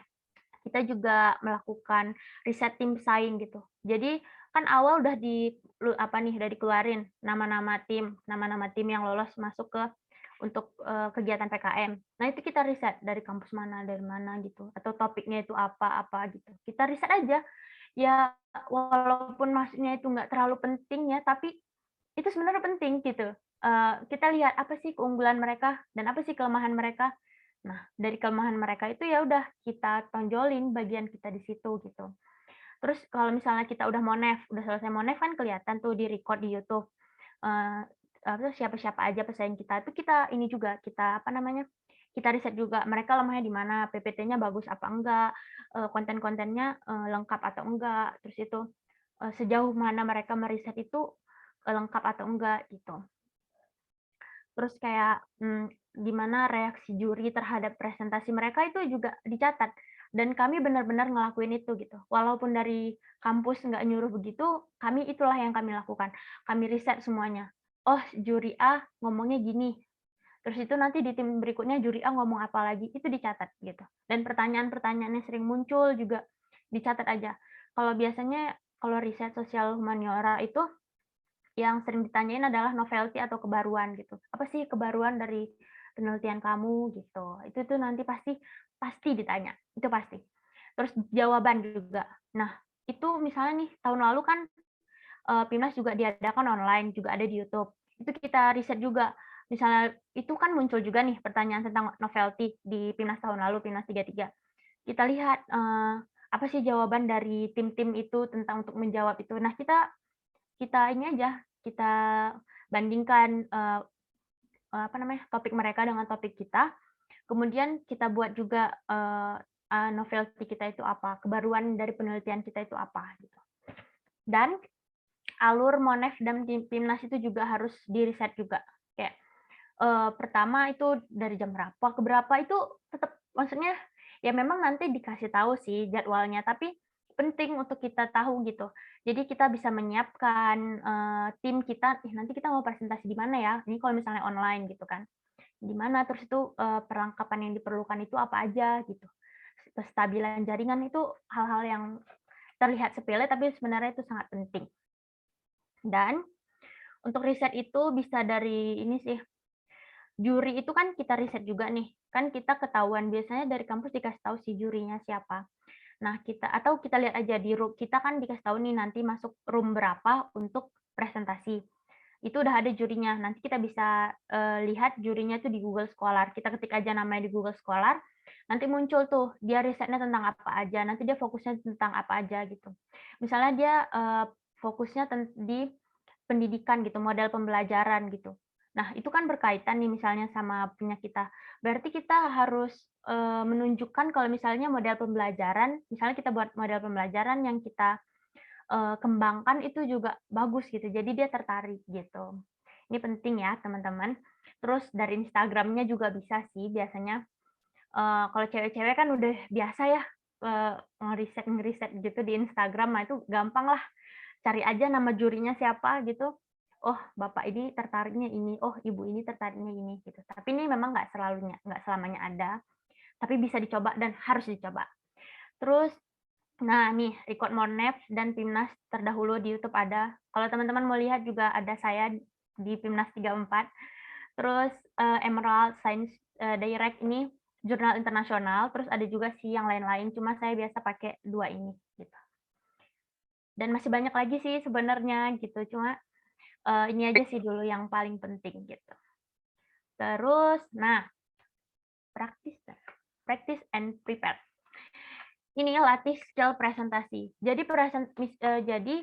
Speaker 5: kita juga melakukan riset tim saing gitu. Jadi kan awal udah dikeluarin nama-nama tim yang lolos masuk ke untuk kegiatan PKM. Nah, itu kita riset dari kampus mana, dari mana gitu, atau topiknya itu apa gitu. Kita riset aja. Ya walaupun maksudnya itu nggak terlalu penting ya, tapi itu sebenarnya penting gitu. Kita lihat apa sih keunggulan mereka dan apa sih kelemahan mereka. Nah, dari kelemahan mereka itu ya udah kita tonjolin bagian kita di situ gitu. Terus kalau misalnya kita udah selesai monef kan kelihatan tuh di record di YouTube. Siapa-siapa aja pesaing kita itu kita ini juga kita kita riset juga mereka lemahnya di mana, PPT-nya bagus apa enggak, konten-kontennya lengkap atau enggak, terus itu sejauh mana mereka meriset itu lengkap atau enggak gitu. Terus kayak gimana reaksi juri terhadap presentasi mereka itu juga dicatat. Dan kami benar-benar ngelakuin itu gitu. Walaupun dari kampus nggak nyuruh begitu, kami itulah yang kami lakukan. Kami riset semuanya. Oh, juri A ngomongnya gini. Terus itu nanti di tim berikutnya juri A ngomong apa lagi, itu dicatat gitu. Dan pertanyaan-pertanyaan yang sering muncul juga dicatat aja. Kalau biasanya kalau riset sosial humaniora itu yang sering ditanyain adalah novelty atau kebaruan gitu. Apa sih kebaruan dari penelitian kamu gitu. Itu tuh nanti pasti ditanya. Itu pasti. Terus jawaban juga. Nah, itu misalnya nih tahun lalu kan PIMNAS juga diadakan online, juga ada di YouTube. Itu kita riset juga. Misalnya itu kan muncul juga nih pertanyaan tentang novelty di PIMNAS tahun lalu, PIMNAS 33. Kita lihat apa sih jawaban dari tim-tim itu tentang untuk menjawab itu. Nah, kita ini aja, kita bandingkan topik mereka dengan topik kita. Kemudian kita buat juga novelty kita itu apa, kebaruan dari penelitian kita itu apa gitu. Dan alur monef dan PIMNAS itu juga harus diriset juga. Kayak pertama itu dari jam berapa ke berapa itu tetap maksudnya ya memang nanti dikasih tahu sih jadwalnya, tapi penting untuk kita tahu gitu. Jadi kita bisa menyiapkan, tim kita, "Ih, nanti kita mau presentasi di mana ya?" Ini kalau misalnya online gitu kan. Di mana, terus itu, perlengkapan yang diperlukan itu apa aja gitu. Kestabilan jaringan itu hal-hal yang terlihat sepele tapi sebenarnya itu sangat penting. Dan untuk riset itu bisa dari ini sih, juri itu kan kita riset juga nih, kan kita ketahuan biasanya dari kampus dikasih tahu si jurinya siapa. Nah, atau kita lihat aja di room kita kan dikasih tahu nih nanti masuk room berapa untuk presentasi. Itu udah ada jurinya. Nanti kita bisa lihat jurinya tuh di Google Scholar. Kita ketik aja namanya di Google Scholar, nanti muncul tuh dia risetnya tentang apa aja. Nanti dia fokusnya tentang apa aja gitu. Misalnya dia fokusnya di pendidikan gitu, model pembelajaran gitu. Nah, itu kan berkaitan nih misalnya sama punya kita. Berarti kita harus menunjukkan kalau misalnya model pembelajaran, misalnya kita buat model pembelajaran yang kita kembangkan itu juga bagus gitu. Jadi dia tertarik gitu. Ini penting ya teman-teman. Terus dari Instagramnya juga bisa sih biasanya. Kalau cewek-cewek kan udah biasa ya ngeriset gitu di Instagram, nah itu gampang lah. Cari aja nama jurinya siapa gitu. Oh, bapak ini tertariknya ini. Oh, ibu ini tertariknya ini gitu. Tapi ini memang nggak selamanya ada. Tapi bisa dicoba dan harus dicoba. Terus, nah nih, Record More Naps dan Pimnas terdahulu di YouTube ada. Kalau teman-teman mau lihat juga ada saya di Pimnas 34. Terus Emerald Science Direct ini jurnal internasional. Terus ada juga sih yang lain-lain. Cuma saya biasa pakai 2 ini. Gitu. Dan masih banyak lagi sih sebenarnya gitu. Cuma ini aja sih dulu yang paling penting gitu. Terus, nah, practice and prepare. Ini latih skill presentasi. Jadi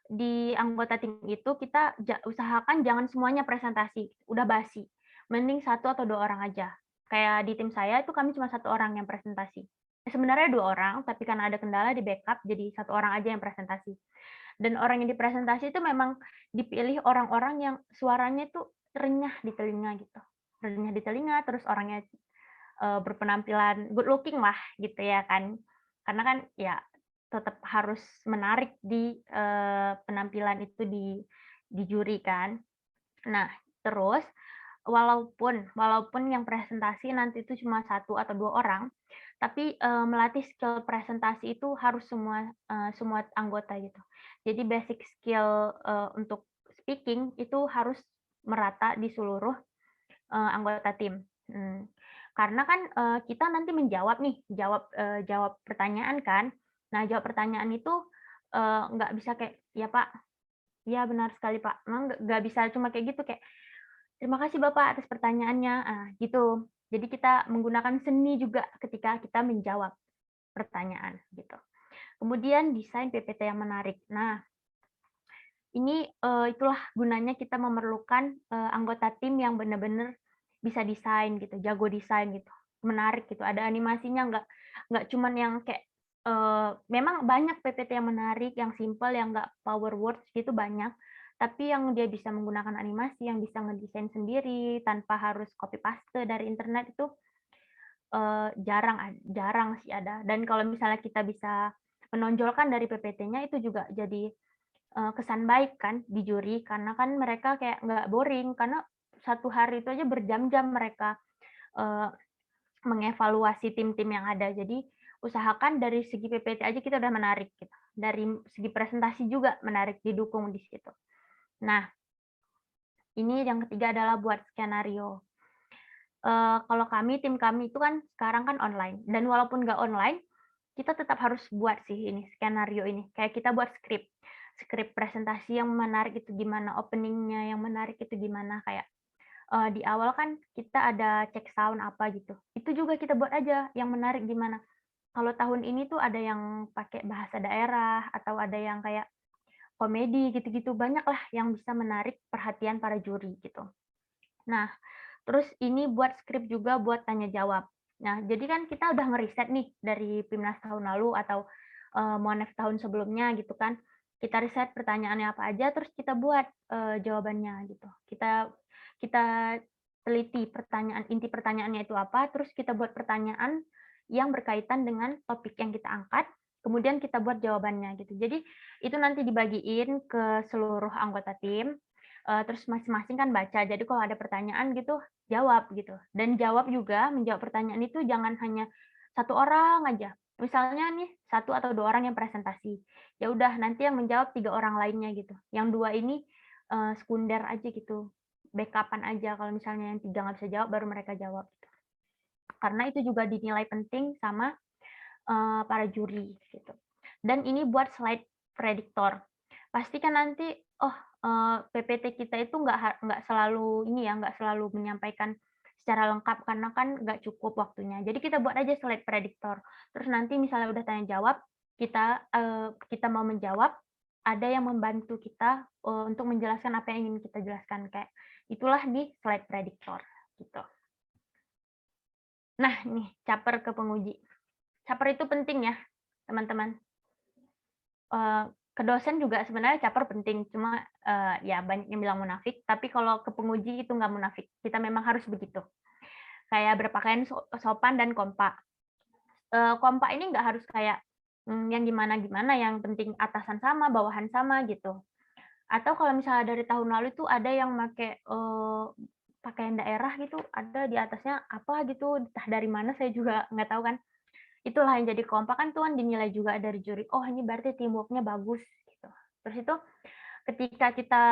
Speaker 5: di anggota tim itu kita usahakan jangan semuanya presentasi, udah basi. Mending 1 atau 2 orang aja. Kayak di tim saya itu kami cuma 1 orang yang presentasi. Sebenarnya 2 orang, tapi karena ada kendala di backup jadi 1 orang aja yang presentasi. Dan orang yang dipresentasi itu memang dipilih orang-orang yang suaranya itu renyah di telinga gitu. Renyah di telinga, terus orangnya berpenampilan good looking lah gitu ya kan. Karena kan ya tetap harus menarik di penampilan itu di juri kan. Nah, terus walaupun yang presentasi nanti itu cuma 1 atau 2 orang, tapi melatih skill presentasi itu harus semua anggota gitu. Jadi basic skill untuk speaking itu harus merata di seluruh anggota tim. Karena kan kita nanti jawab pertanyaan kan. Nah, jawab pertanyaan itu nggak bisa kayak, "Ya Pak, ya benar sekali Pak." Memang nggak bisa cuma kayak gitu, kayak, "Terima kasih Bapak atas pertanyaannya." Gitu. Jadi kita menggunakan seni juga ketika kita menjawab pertanyaan gitu. Kemudian desain PPT yang menarik. Nah, ini itulah gunanya kita memerlukan anggota tim yang benar-benar bisa desain gitu, jago desain gitu, menarik gitu, ada animasinya, nggak cuman yang kayak memang banyak PPT yang menarik, yang simple, yang nggak power words gitu banyak, tapi yang dia bisa menggunakan animasi, yang bisa ngedesain sendiri tanpa harus copy paste dari internet itu jarang sih ada. Dan kalau misalnya kita bisa menonjolkan dari PPT-nya itu juga jadi kesan baik kan di juri, karena kan mereka kayak nggak boring, karena 1 hari itu aja berjam-jam mereka mengevaluasi tim-tim yang ada. Jadi usahakan dari segi PPT aja kita udah menarik gitu. Dari segi presentasi juga menarik, didukung di situ. Nah, ini yang ketiga adalah buat skenario. Kalau tim kami itu kan sekarang kan online, dan walaupun nggak online, kita tetap harus buat sih ini skenario ini. Kayak kita buat skrip presentasi yang menarik itu gimana, opening-nya yang menarik itu gimana, kayak di awal kan kita ada cek sound apa gitu. Itu juga kita buat aja yang menarik gimana. Kalau tahun ini tuh ada yang pakai bahasa daerah atau ada yang kayak komedi gitu-gitu, banyak lah yang bisa menarik perhatian para juri gitu. Nah, terus ini buat skrip juga buat tanya jawab. Nah, jadi kan kita udah ngeriset nih dari Pimnas tahun lalu atau Monef tahun sebelumnya gitu kan. Kita riset pertanyaannya apa aja, terus kita buat jawabannya gitu. Kita teliti pertanyaan, inti pertanyaannya itu apa, terus kita buat pertanyaan yang berkaitan dengan topik yang kita angkat, kemudian kita buat jawabannya gitu. Jadi itu nanti dibagiin ke seluruh anggota tim, terus masing-masing kan baca. Jadi kalau ada pertanyaan gitu, jawab gitu. Dan jawab juga, menjawab pertanyaan itu jangan hanya satu orang aja. Misalnya nih 1 atau 2 orang yang presentasi. Ya udah nanti yang menjawab 3 orang lainnya gitu. Yang 2 ini sekunder aja gitu. Backup-an aja kalau misalnya yang 3 nggak bisa jawab baru mereka jawab gitu. Karena itu juga dinilai penting sama para juri gitu. Dan ini buat slide prediktor. Pastikan nanti PPT kita itu nggak selalu ini ya, nggak selalu menyampaikan secara lengkap karena kan nggak cukup waktunya. Jadi kita buat aja slide prediktor. Terus nanti misalnya udah tanya jawab, kita mau menjawab, ada yang membantu kita untuk menjelaskan apa yang ingin kita jelaskan, kayak itulah di slide prediktor gitu. Nah, nih caper ke penguji. Caper itu penting ya, teman-teman. Ke dosen juga sebenarnya caper penting, cuma ya banyak yang bilang munafik, tapi kalau ke penguji itu nggak munafik. Kita memang harus begitu. Kayak berpakaian sopan dan kompak. Kompak ini nggak harus kayak yang gimana-gimana, yang penting atasan sama, bawahan sama gitu. Atau kalau misalnya dari tahun lalu itu ada yang pakai pakaian daerah gitu, ada di atasnya apa gitu, entah dari mana saya juga nggak tahu kan. Itulah yang jadi kompak kan tuh kan dinilai juga dari juri. Oh ini berarti teamwork-nya bagus gitu. Terus itu ketika kita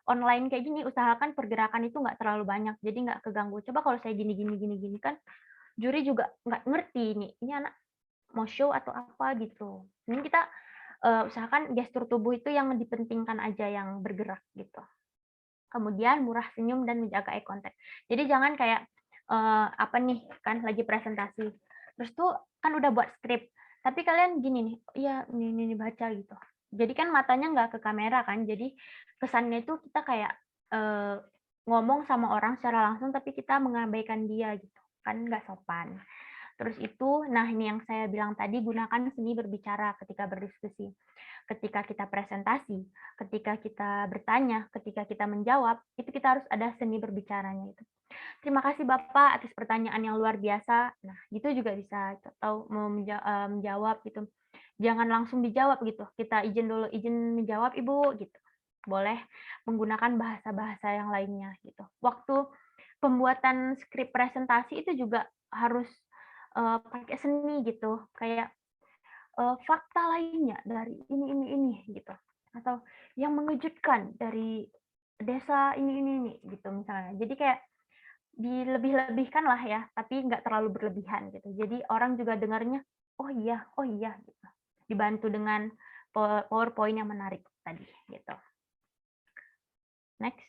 Speaker 5: online kayak gini, usahakan pergerakan itu nggak terlalu banyak, jadi nggak keganggu. Coba kalau saya gini kan, juri juga nggak ngerti nih, ini anak mau show atau apa gitu. Ini kita usahakan gestur tubuh itu yang dipentingkan aja, yang bergerak gitu. Kemudian murah senyum dan menjaga eye contact. Jadi jangan kayak apa nih kan lagi presentasi, terus tuh kan udah buat skrip, tapi kalian gini nih, iya ini baca gitu. Jadi kan matanya nggak ke kamera kan, jadi kesannya itu kita kayak ngomong sama orang secara langsung, tapi kita mengabaikan dia gitu, kan nggak sopan. Terus itu, nah ini yang saya bilang tadi, gunakan seni berbicara ketika berdiskusi. Ketika kita presentasi, ketika kita bertanya, ketika kita menjawab, itu kita harus ada seni berbicaranya itu. Terima kasih Bapak atas pertanyaan yang luar biasa. Nah, gitu juga bisa atau menjawab gitu. Jangan langsung dijawab gitu. Kita izin dulu, izin menjawab Ibu gitu. Boleh menggunakan bahasa-bahasa yang lainnya gitu. Waktu pembuatan skrip presentasi itu juga harus pakai seni gitu, kayak fakta lainnya dari ini gitu, atau yang mengejutkan dari desa ini gitu misalnya. Jadi kayak dilebih-lebihkan lah ya, tapi nggak terlalu berlebihan gitu. Jadi orang juga dengarnya oh iya gitu. Dibantu dengan PowerPoint yang menarik tadi gitu. Next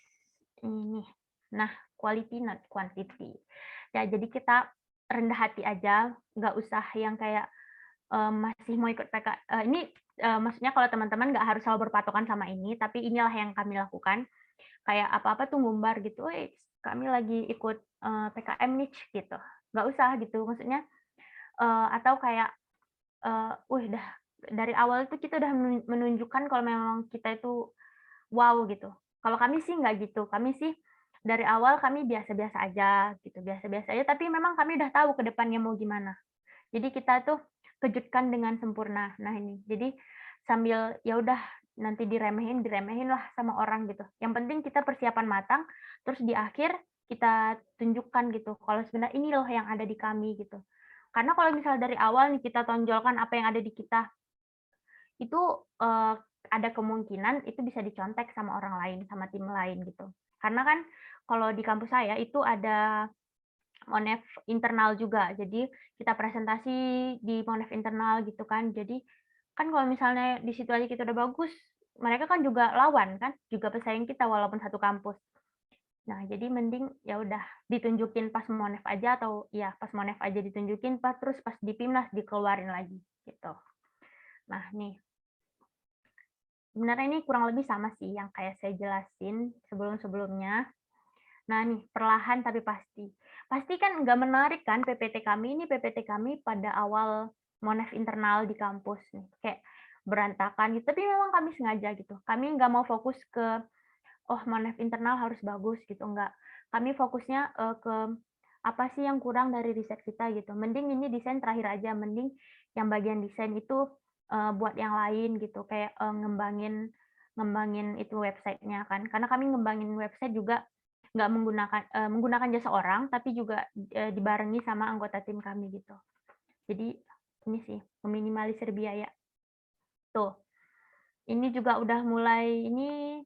Speaker 5: ini. Nah, quality not quantity. Ya, jadi kita rendah hati aja, nggak usah yang kayak masih mau ikut PK. Ini maksudnya kalau teman-teman nggak harus selalu berpatokan sama ini, tapi inilah yang kami lakukan. Kayak apa-apa tuh ngumbar gitu, kami lagi ikut PKM nih gitu. Nggak usah gitu, maksudnya atau kayak, udah dari awal itu kita udah menunjukkan kalau memang kita itu wow gitu. Kalau kami sih nggak gitu, kami sih dari awal kami biasa-biasa aja gitu, biasa-biasa aja, tapi memang kami udah tahu ke depannya mau gimana. Jadi kita tuh kejutkan dengan sempurna. Nah ini, jadi sambil ya udah nanti diremehin lah sama orang gitu. Yang penting kita persiapan matang, terus di akhir kita tunjukkan gitu. Kalau sebenarnya ini loh yang ada di kami gitu. Karena kalau misalnya dari awal nih kita tonjolkan apa yang ada di kita, itu ada kemungkinan itu bisa dicontek sama orang lain, sama tim lain gitu. Karena kan kalau di kampus saya itu ada Monef internal juga. Jadi kita presentasi di Monef internal gitu kan. Jadi kan kalau misalnya di situ aja kita udah bagus, mereka kan juga lawan kan, juga pesaing kita walaupun satu kampus. Nah, jadi mending ya udah ditunjukin pas Monef aja, atau ya pas Monef aja ditunjukin, terus pas di Pimnas dikeluarin lagi gitu. Nah, nih. Sebenarnya ini kurang lebih sama sih yang kayak saya jelasin sebelum-sebelumnya. Nah nih, perlahan tapi pasti. Pasti kan nggak menarik kan PPT kami, ini PPT kami pada awal Monef internal di kampus nih. Kayak berantakan gitu, tapi memang kami sengaja gitu. Kami nggak mau fokus ke oh Monef internal harus bagus gitu, enggak. Kami fokusnya ke apa sih yang kurang dari riset kita gitu. Mending ini desain terakhir aja, mending yang bagian desain itu buat yang lain gitu, kayak ngembangin itu websitenya kan. Karena kami ngembangin website juga nggak menggunakan jasa orang, tapi juga dibarengi sama anggota tim kami gitu. Jadi ini sih meminimalisir biaya. Tuh, ini juga udah mulai, ini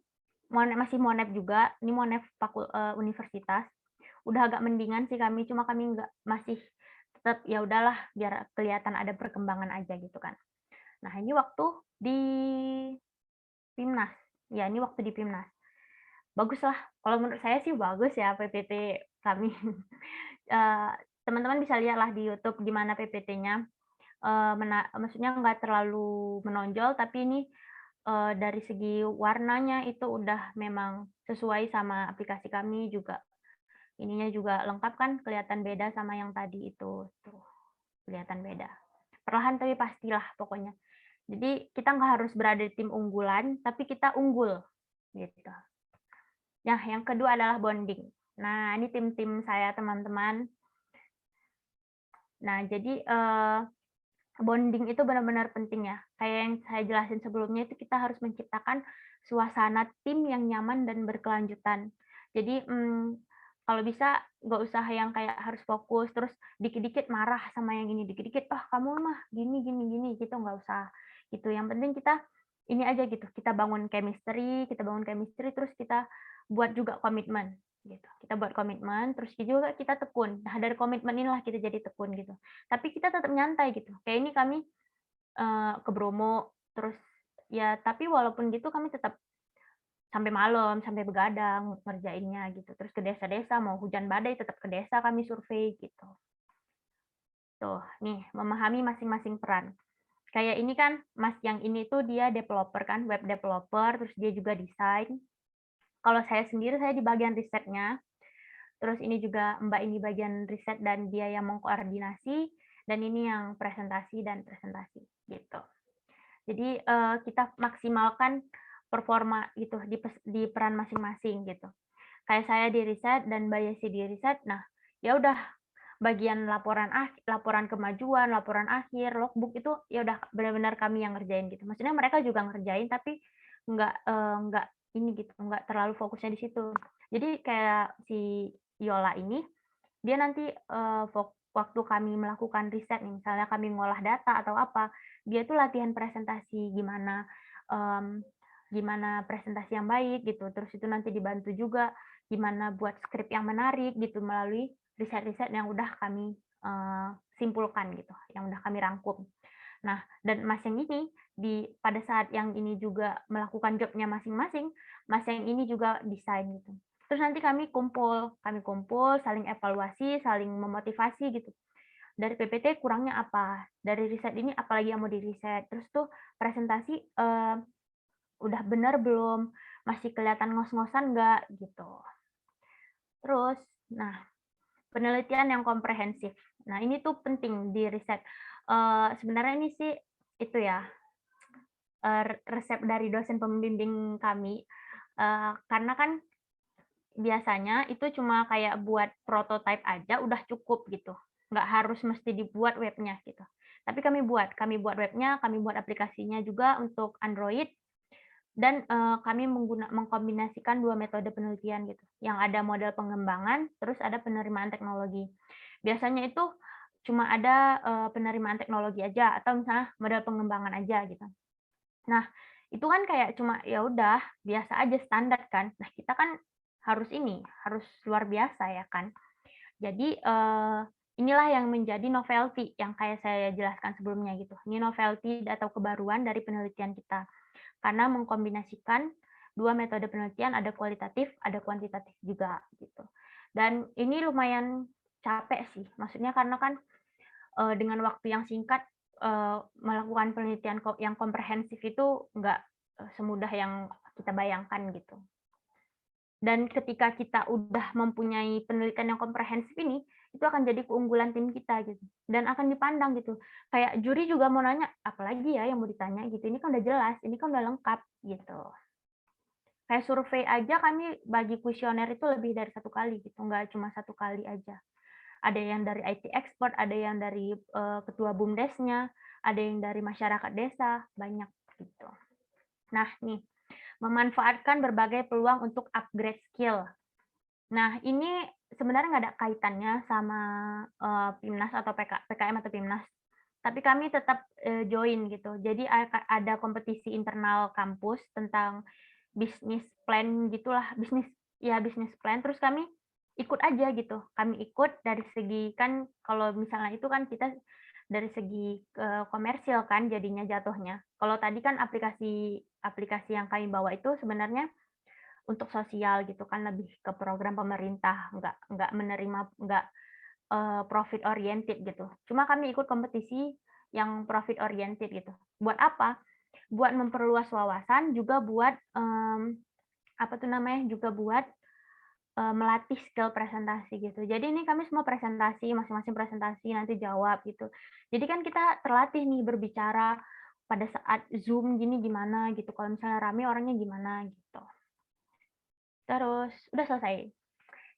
Speaker 5: masih Monef juga, ini Monef universitas. Udah agak mendingan sih kami, cuma kami masih tetap ya udahlah biar kelihatan ada perkembangan aja gitu kan. Nah, ini waktu di PIMNAS. Ya, ini waktu di PIMNAS. Bagus lah. Kalau menurut saya sih bagus ya PPT kami. Teman-teman bisa lihatlah di YouTube gimana PPT-nya. Maksudnya nggak terlalu menonjol, tapi ini dari segi warnanya itu udah memang sesuai sama aplikasi kami juga. Ininya juga lengkap kan, kelihatan beda sama yang tadi itu. Tuh, kelihatan beda. Perlahan tapi pastilah pokoknya. Jadi kita nggak harus berada di tim unggulan, tapi kita unggul. Gitu. Nah, yang kedua adalah bonding. Nah, ini tim-tim saya, teman-teman. Nah, jadi bonding itu benar-benar penting ya. Kayak yang saya jelasin sebelumnya, itu kita harus menciptakan suasana tim yang nyaman dan berkelanjutan. Jadi kalau bisa nggak usah yang kayak harus fokus terus dikit-dikit marah sama yang ini, dikit-dikit kamu mah gini gitu, nggak usah gitu. Yang penting kita ini aja gitu, kita bangun chemistry terus kita buat juga komitmen gitu. Kita buat komitmen terus juga kita tekun. Nah, dari komitmen inilah kita jadi tekun gitu. Tapi kita tetap nyantai gitu. Kayak ini kami ke Bromo terus ya, tapi walaupun gitu kami tetap sampai malam, sampai begadang ngerjainnya gitu. Terus ke desa-desa, mau hujan badai tetap ke desa kami survei gitu. Tuh, nih memahami masing-masing peran. Kayak ini kan Mas yang ini tuh dia developer kan, web developer, terus dia juga desain. Kalau saya sendiri saya di bagian risetnya. Terus ini juga Mbak ini bagian riset dan dia yang mengkoordinasi, dan ini yang presentasi gitu. Jadi kita maksimalkan performa gitu di peran masing-masing gitu. Kayak saya di riset dan Mbak Yesi di riset. Nah, ya udah bagian laporan kemajuan, laporan akhir, logbook itu ya udah benar-benar kami yang ngerjain gitu. Maksudnya mereka juga ngerjain tapi nggak ini gitu, nggak terlalu fokusnya di situ. Jadi kayak si Yola ini dia nanti waktu kami melakukan riset nih, misalnya kami ngolah data atau apa, dia tuh latihan presentasi gimana presentasi yang baik gitu. Terus itu nanti dibantu juga gimana buat skrip yang menarik gitu melalui riset-riset yang udah kami simpulkan gitu, yang udah kami rangkum. Nah, dan Mas yang ini pada saat yang ini juga melakukan jobnya masing-masing, Mas yang ini juga desain gitu. Terus nanti kami kumpul, saling evaluasi, saling memotivasi gitu. Dari PPT kurangnya apa? Dari riset ini apalagi yang mau diriset? Terus tuh presentasi udah benar belum? Masih kelihatan ngos-ngosan nggak gitu. Terus, nah penelitian yang komprehensif. Nah ini tuh penting di riset. Sebenarnya ini sih itu ya resep dari dosen pembimbing kami. Karena kan biasanya itu cuma kayak buat prototype aja udah cukup gitu, nggak harus mesti dibuat webnya gitu. Tapi kami buat webnya, kami buat aplikasinya juga untuk Android, dan kami mengkombinasikan dua metode penelitian gitu, yang ada model pengembangan, terus ada penerimaan teknologi. Biasanya itu cuma ada penerimaan teknologi aja atau misalnya model pengembangan aja gitu. Nah itu kan kayak cuma ya udah biasa aja standar kan. Nah kita kan harus luar biasa ya kan. Jadi inilah yang menjadi novelty yang kayak saya jelaskan sebelumnya gitu. Ini novelty atau kebaruan dari penelitian kita. Karena mengkombinasikan dua metode penelitian, ada kualitatif, ada kuantitatif juga gitu. Dan ini lumayan capek sih. Maksudnya karena kan dengan waktu yang singkat melakukan penelitian yang komprehensif itu nggak semudah yang kita bayangkan gitu. Dan ketika kita udah mempunyai penelitian yang komprehensif ini, itu akan jadi keunggulan tim kita gitu. Dan akan dipandang gitu. Kayak juri juga mau nanya, apalagi ya yang mau ditanya gitu. Ini kan udah jelas, ini kan udah lengkap gitu. kayak survei aja kami bagi kuesioner itu lebih dari 1 kali gitu, nggak cuma 1 kali aja. Ada yang dari IT expert, ada yang dari ketua BUMDesnya, ada yang dari masyarakat desa, banyak gitu. Nah nih, memanfaatkan berbagai peluang untuk upgrade skill. Nah ini sebenarnya nggak ada kaitannya sama PIMNAS atau PKM atau PIMNAS, tapi kami tetap join gitu. Jadi ada kompetisi internal kampus tentang bisnis plan gitulah, bisnis plan. Terus kami ikut aja gitu. Kami ikut dari segi kan kalau misalnya itu kan kita dari segi komersil kan jadinya jatuhnya. Kalau tadi kan aplikasi yang kami bawa itu sebenarnya untuk sosial gitu kan, lebih ke program pemerintah, nggak menerima, nggak profit oriented gitu. Cuma kami ikut kompetisi yang profit oriented gitu. Buat apa? Buat memperluas wawasan, juga buat juga buat melatih skill presentasi gitu. Jadi ini kami semua presentasi, masing-masing presentasi nanti jawab gitu. Jadi kan kita terlatih nih berbicara pada saat Zoom gini gimana gitu. Kalau misalnya rame orangnya gimana gitu. Terus udah selesai.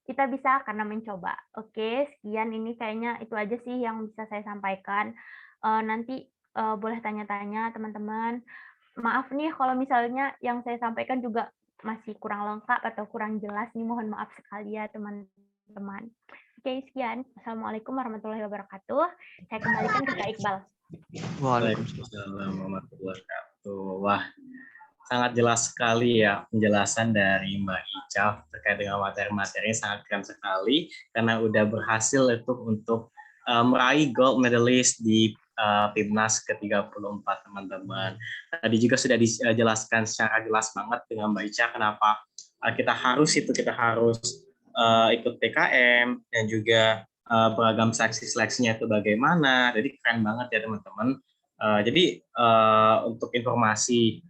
Speaker 5: Kita bisa karena mencoba. Oke, sekian ini kayaknya itu aja sih yang bisa saya sampaikan. Nanti boleh tanya-tanya teman-teman. Maaf nih kalau misalnya yang saya sampaikan juga masih kurang lengkap atau kurang jelas nih, mohon maaf sekali ya teman-teman. Oke, sekian. Assalamualaikum warahmatullahi wabarakatuh. Saya kembalikan ke Kak Iqbal.
Speaker 6: Waalaikumsalam warahmatullahi wabarakatuh. Wah, sangat jelas sekali ya penjelasan dari Mbak Ica terkait dengan materi-materinya, sangat keren sekali karena udah berhasil untuk meraih gold medalist di PIMNAS ke-34 teman-teman. Tadi juga sudah dijelaskan secara jelas banget dengan Mbak Ica kenapa kita harus ikut PKM dan juga beragam seleksinya itu bagaimana. Jadi keren banget ya teman-teman. Jadi untuk informasi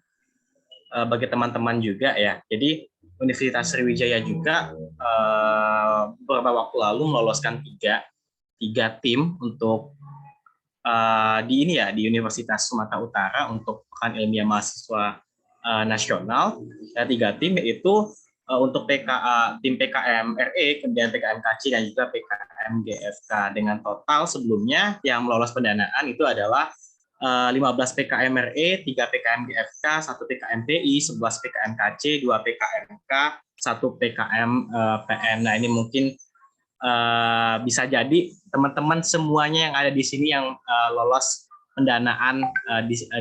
Speaker 6: bagi teman-teman juga ya. Jadi Universitas Sriwijaya juga beberapa waktu lalu meloloskan tiga tim untuk di Universitas Sumatera Utara untuk Pekan Ilmiah Mahasiswa Nasional. 3 tim yaitu untuk tim PKM RE, kemudian PKM KC dan juga PKM GFK, dengan total sebelumnya yang melolos pendanaan itu adalah 15 PKM RE, 3 PKM GFK, 1 PKM PI, 11 PKM KC, 2 PKMK, 1 PKM PN. Nah ini mungkin bisa jadi teman-teman semuanya yang ada di sini yang lolos pendanaan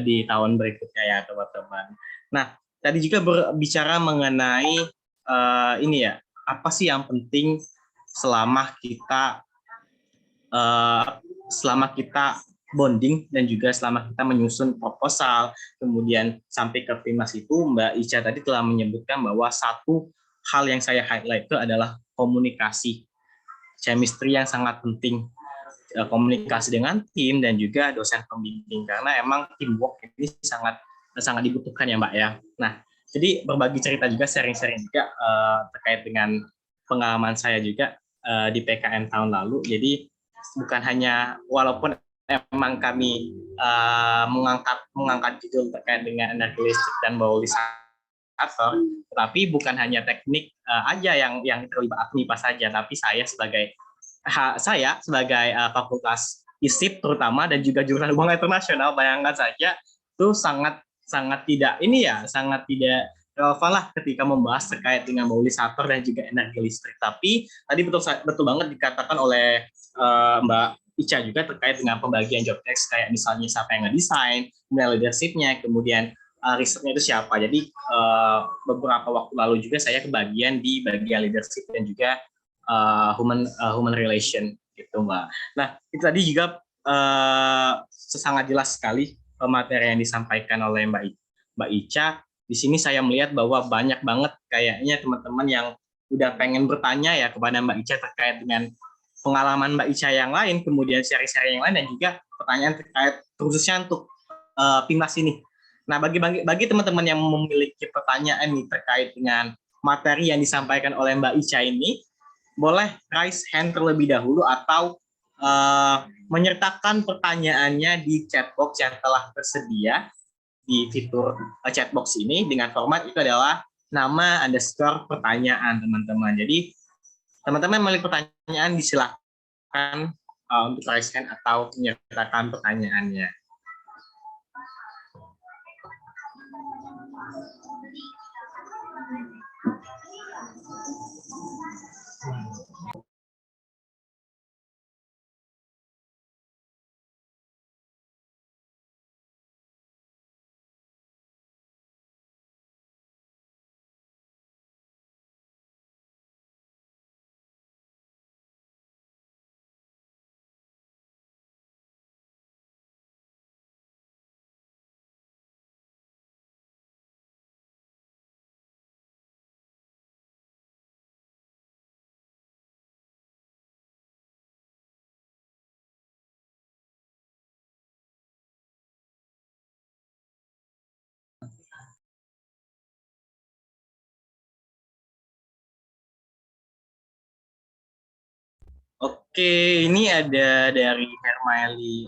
Speaker 6: di tahun berikutnya ya teman-teman. Nah tadi juga berbicara mengenai apa sih yang penting selama kita bonding dan juga selama kita menyusun proposal kemudian sampai ke PIMNAS itu. Mbak Ica tadi telah menyebutkan bahwa satu hal yang saya highlight itu adalah komunikasi, chemistry yang sangat penting, komunikasi dengan tim dan juga dosen pembimbing, karena emang teamwork ini sangat dibutuhkan ya Mbak ya. Nah jadi berbagi cerita juga, sharing-sharing juga terkait dengan pengalaman saya juga di PKM tahun lalu. Jadi bukan hanya, walaupun emang kami mengangkat judul terkait dengan energi listrik dan biolisarator, tetapi bukan hanya teknik aja yang terlibat MIPA saja, tapi saya sebagai fakultas ISIP terutama dan juga jurusan hubungan internasional, bayangkan saja itu sangat tidak tidak relevan lah ketika membahas terkait dengan biolisarator dan juga energi listrik. Tapi tadi betul banget dikatakan oleh Mbak Ica juga terkait dengan pembagian job desk, kayak misalnya siapa yang ngedesain, kemudian leadership-nya, kemudian risetnya itu siapa. Jadi beberapa waktu lalu juga saya kebagian di bagian leadership dan juga human relation gitu Mbak. Nah itu tadi juga sangat jelas sekali materi yang disampaikan oleh Mbak Ica. Di sini saya melihat bahwa banyak banget kayaknya teman-teman yang udah pengen bertanya ya kepada Mbak Ica terkait dengan pengalaman Mbak Ica yang lain, kemudian sharing-sharing yang lain, dan juga pertanyaan terkait khususnya untuk PIMNAS ini. Nah, bagi teman-teman yang memiliki pertanyaan nih terkait dengan materi yang disampaikan oleh Mbak Ica ini, boleh raise hand terlebih dahulu atau menyertakan pertanyaannya di chatbox yang telah tersedia di fitur chatbox ini, dengan format itu adalah nama underscore pertanyaan, teman-teman. Jadi teman-teman memiliki pertanyaan disilahkan untuk raise hand atau menyertakan pertanyaannya. Oke, ini ada dari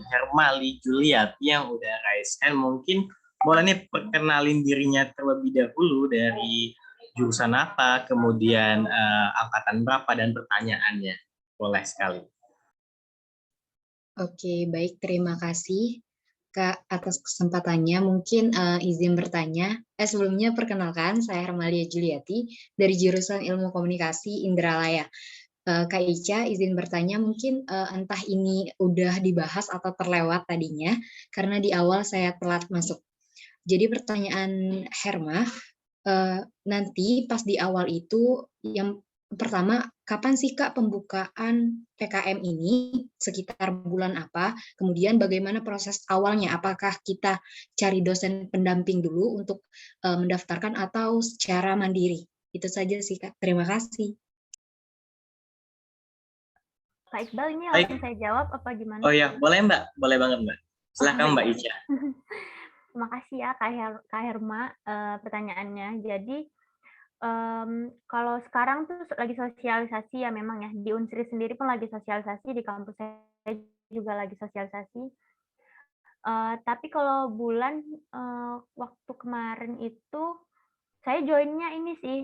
Speaker 6: Hermali Juliati yang udah raise hand. Mungkin boleh nih perkenalin dirinya terlebih dahulu, dari jurusan apa, kemudian angkatan berapa, dan pertanyaannya. Boleh sekali.
Speaker 7: Oke, baik. Terima kasih Kak atas kesempatannya. Mungkin izin bertanya. Sebelumnya perkenalkan, saya Hermalia Juliati dari jurusan Ilmu Komunikasi Indralaya. Kak Ica, izin bertanya, mungkin entah ini udah dibahas atau terlewat tadinya, karena di awal saya telat masuk. Jadi pertanyaan Herma, nanti pas di awal itu, yang pertama, kapan sih Kak pembukaan PKM ini, sekitar bulan apa, kemudian bagaimana proses awalnya, apakah kita cari dosen pendamping dulu untuk mendaftarkan atau secara mandiri? Itu saja sih Kak, terima kasih.
Speaker 5: Kak Iqbal, ini
Speaker 6: Baik.
Speaker 5: langsung saya jawab apa gimana?
Speaker 6: Oh ya, boleh Mbak, boleh banget Mbak. Silakan Mbak Ica.
Speaker 5: Terima kasih ya Kak Herma pertanyaannya. Jadi kalau sekarang tuh lagi sosialisasi ya, memang ya di Unsri sendiri pun lagi sosialisasi, di kampus saya juga lagi sosialisasi. Tapi kalau bulan waktu kemarin itu saya joinnya ini sih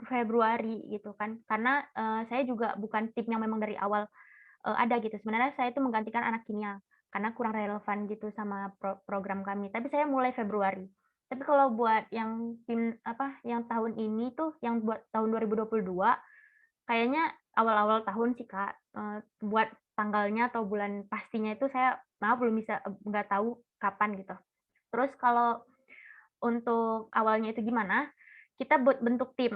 Speaker 5: Februari gitu kan, karena saya juga bukan tim yang memang dari awal ada gitu. Sebenarnya saya itu menggantikan anak kimia karena kurang relevan gitu sama program kami. Tapi saya mulai Februari. Tapi kalau buat yang yang tahun ini tuh, yang buat tahun 2022, kayaknya awal-awal tahun sih Kak. Buat tanggalnya atau bulan pastinya itu saya belum bisa, nggak tahu kapan gitu. Terus kalau untuk awalnya itu gimana? Kita bentuk tim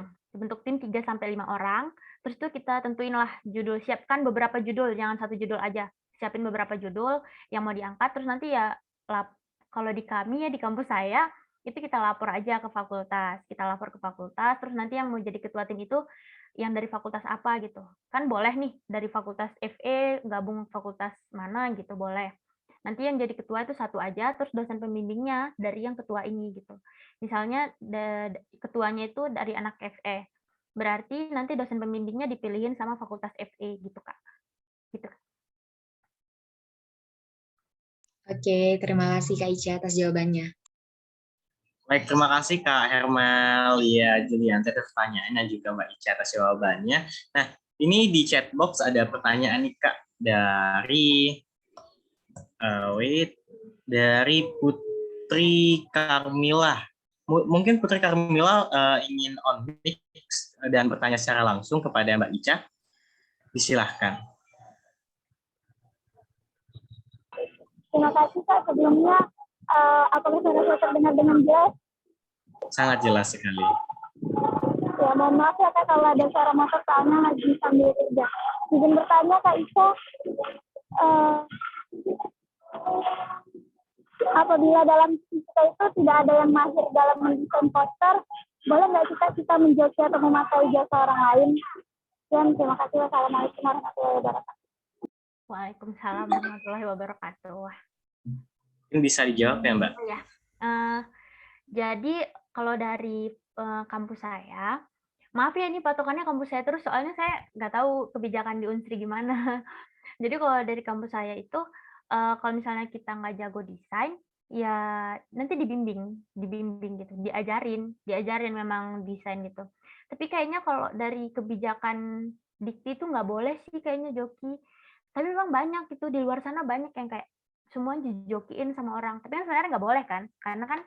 Speaker 5: 3 sampai 5 orang. Terus tuh kita tentuin lah judul, siapkan beberapa judul, jangan satu judul aja. Siapin beberapa judul yang mau diangkat, terus nanti ya kalau di kami ya, di kampus saya, itu kita lapor aja ke fakultas. Kita lapor ke fakultas, terus nanti yang mau jadi ketua tim itu yang dari fakultas apa gitu. Kan boleh nih dari fakultas FE gabung fakultas mana gitu, boleh. Nanti yang jadi ketua itu satu aja, terus dosen pembimbingnya dari yang ketua ini gitu. Misalnya ketuanya itu dari anak FE, berarti nanti dosen pembimbingnya dipilihin sama fakultas FE gitu Kak. Gitu.
Speaker 7: Oke, terima kasih Kak Ica atas jawabannya.
Speaker 6: Baik, terima kasih Kak Hermalia Julianti atas pertanyaannya, dan juga Mbak Ica atas jawabannya. Nah, ini di chat box ada pertanyaan nih Kak dari dari Putri Karmila. Mungkin Putri Karmila ingin on mic dan bertanya secara langsung kepada Mbak Ica. Disilahkan.
Speaker 8: Terima kasih Kak. Sebelumnya, apakah suara saya terdengar dengan jelas?
Speaker 6: Sangat jelas sekali.
Speaker 8: Ya, mohon maaf ya Kak kalau ada suara motor soalnya lagi sambil kerja. Izin bertanya Kak Ica, apabila dalam kita itu tidak ada yang mahir dalam mendesain poster, boleh nggak kita menjoki atau memakai jasa orang lain? Dan terima kasih. Wassalamualaikum warahmatullahi wabarakatuh.
Speaker 5: Waalaikumsalam warahmatullahi wabarakatuh.
Speaker 6: Mungkin bisa dijawab ya Mbak?
Speaker 5: Ya. Jadi kalau dari kampus saya, maaf ya ini patokannya kampus saya terus, soalnya saya nggak tahu kebijakan di Unsri gimana. Jadi kalau dari kampus saya itu, kalau misalnya kita nggak jago desain, ya nanti dibimbing gitu, diajarin memang desain gitu. Tapi kayaknya kalau dari kebijakan dikti itu nggak boleh sih kayaknya joki. Tapi memang banyak itu di luar sana banyak yang kayak semua dijokiin sama orang. Tapi kan sebenarnya nggak boleh kan, karena kan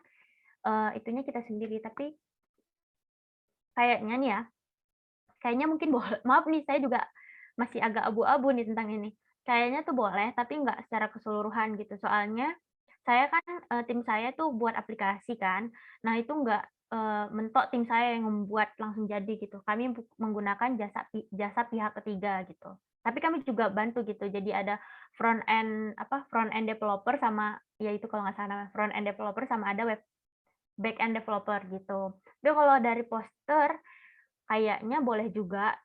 Speaker 5: itunya kita sendiri. Tapi kayaknya nih ya, kayaknya mungkin boleh. Maaf nih, saya juga masih agak abu-abu nih tentang ini. Kayaknya tuh boleh, tapi nggak secara keseluruhan gitu. Soalnya saya kan tim saya tuh buat aplikasi kan. Nah itu nggak mentok tim saya yang membuat langsung jadi gitu. Kami menggunakan jasa pihak ketiga gitu. Tapi kami juga bantu gitu. Jadi ada front end developer sama ya itu kalau nggak salah front end developer sama ada back end developer gitu. Tapi kalau dari poster kayaknya boleh juga.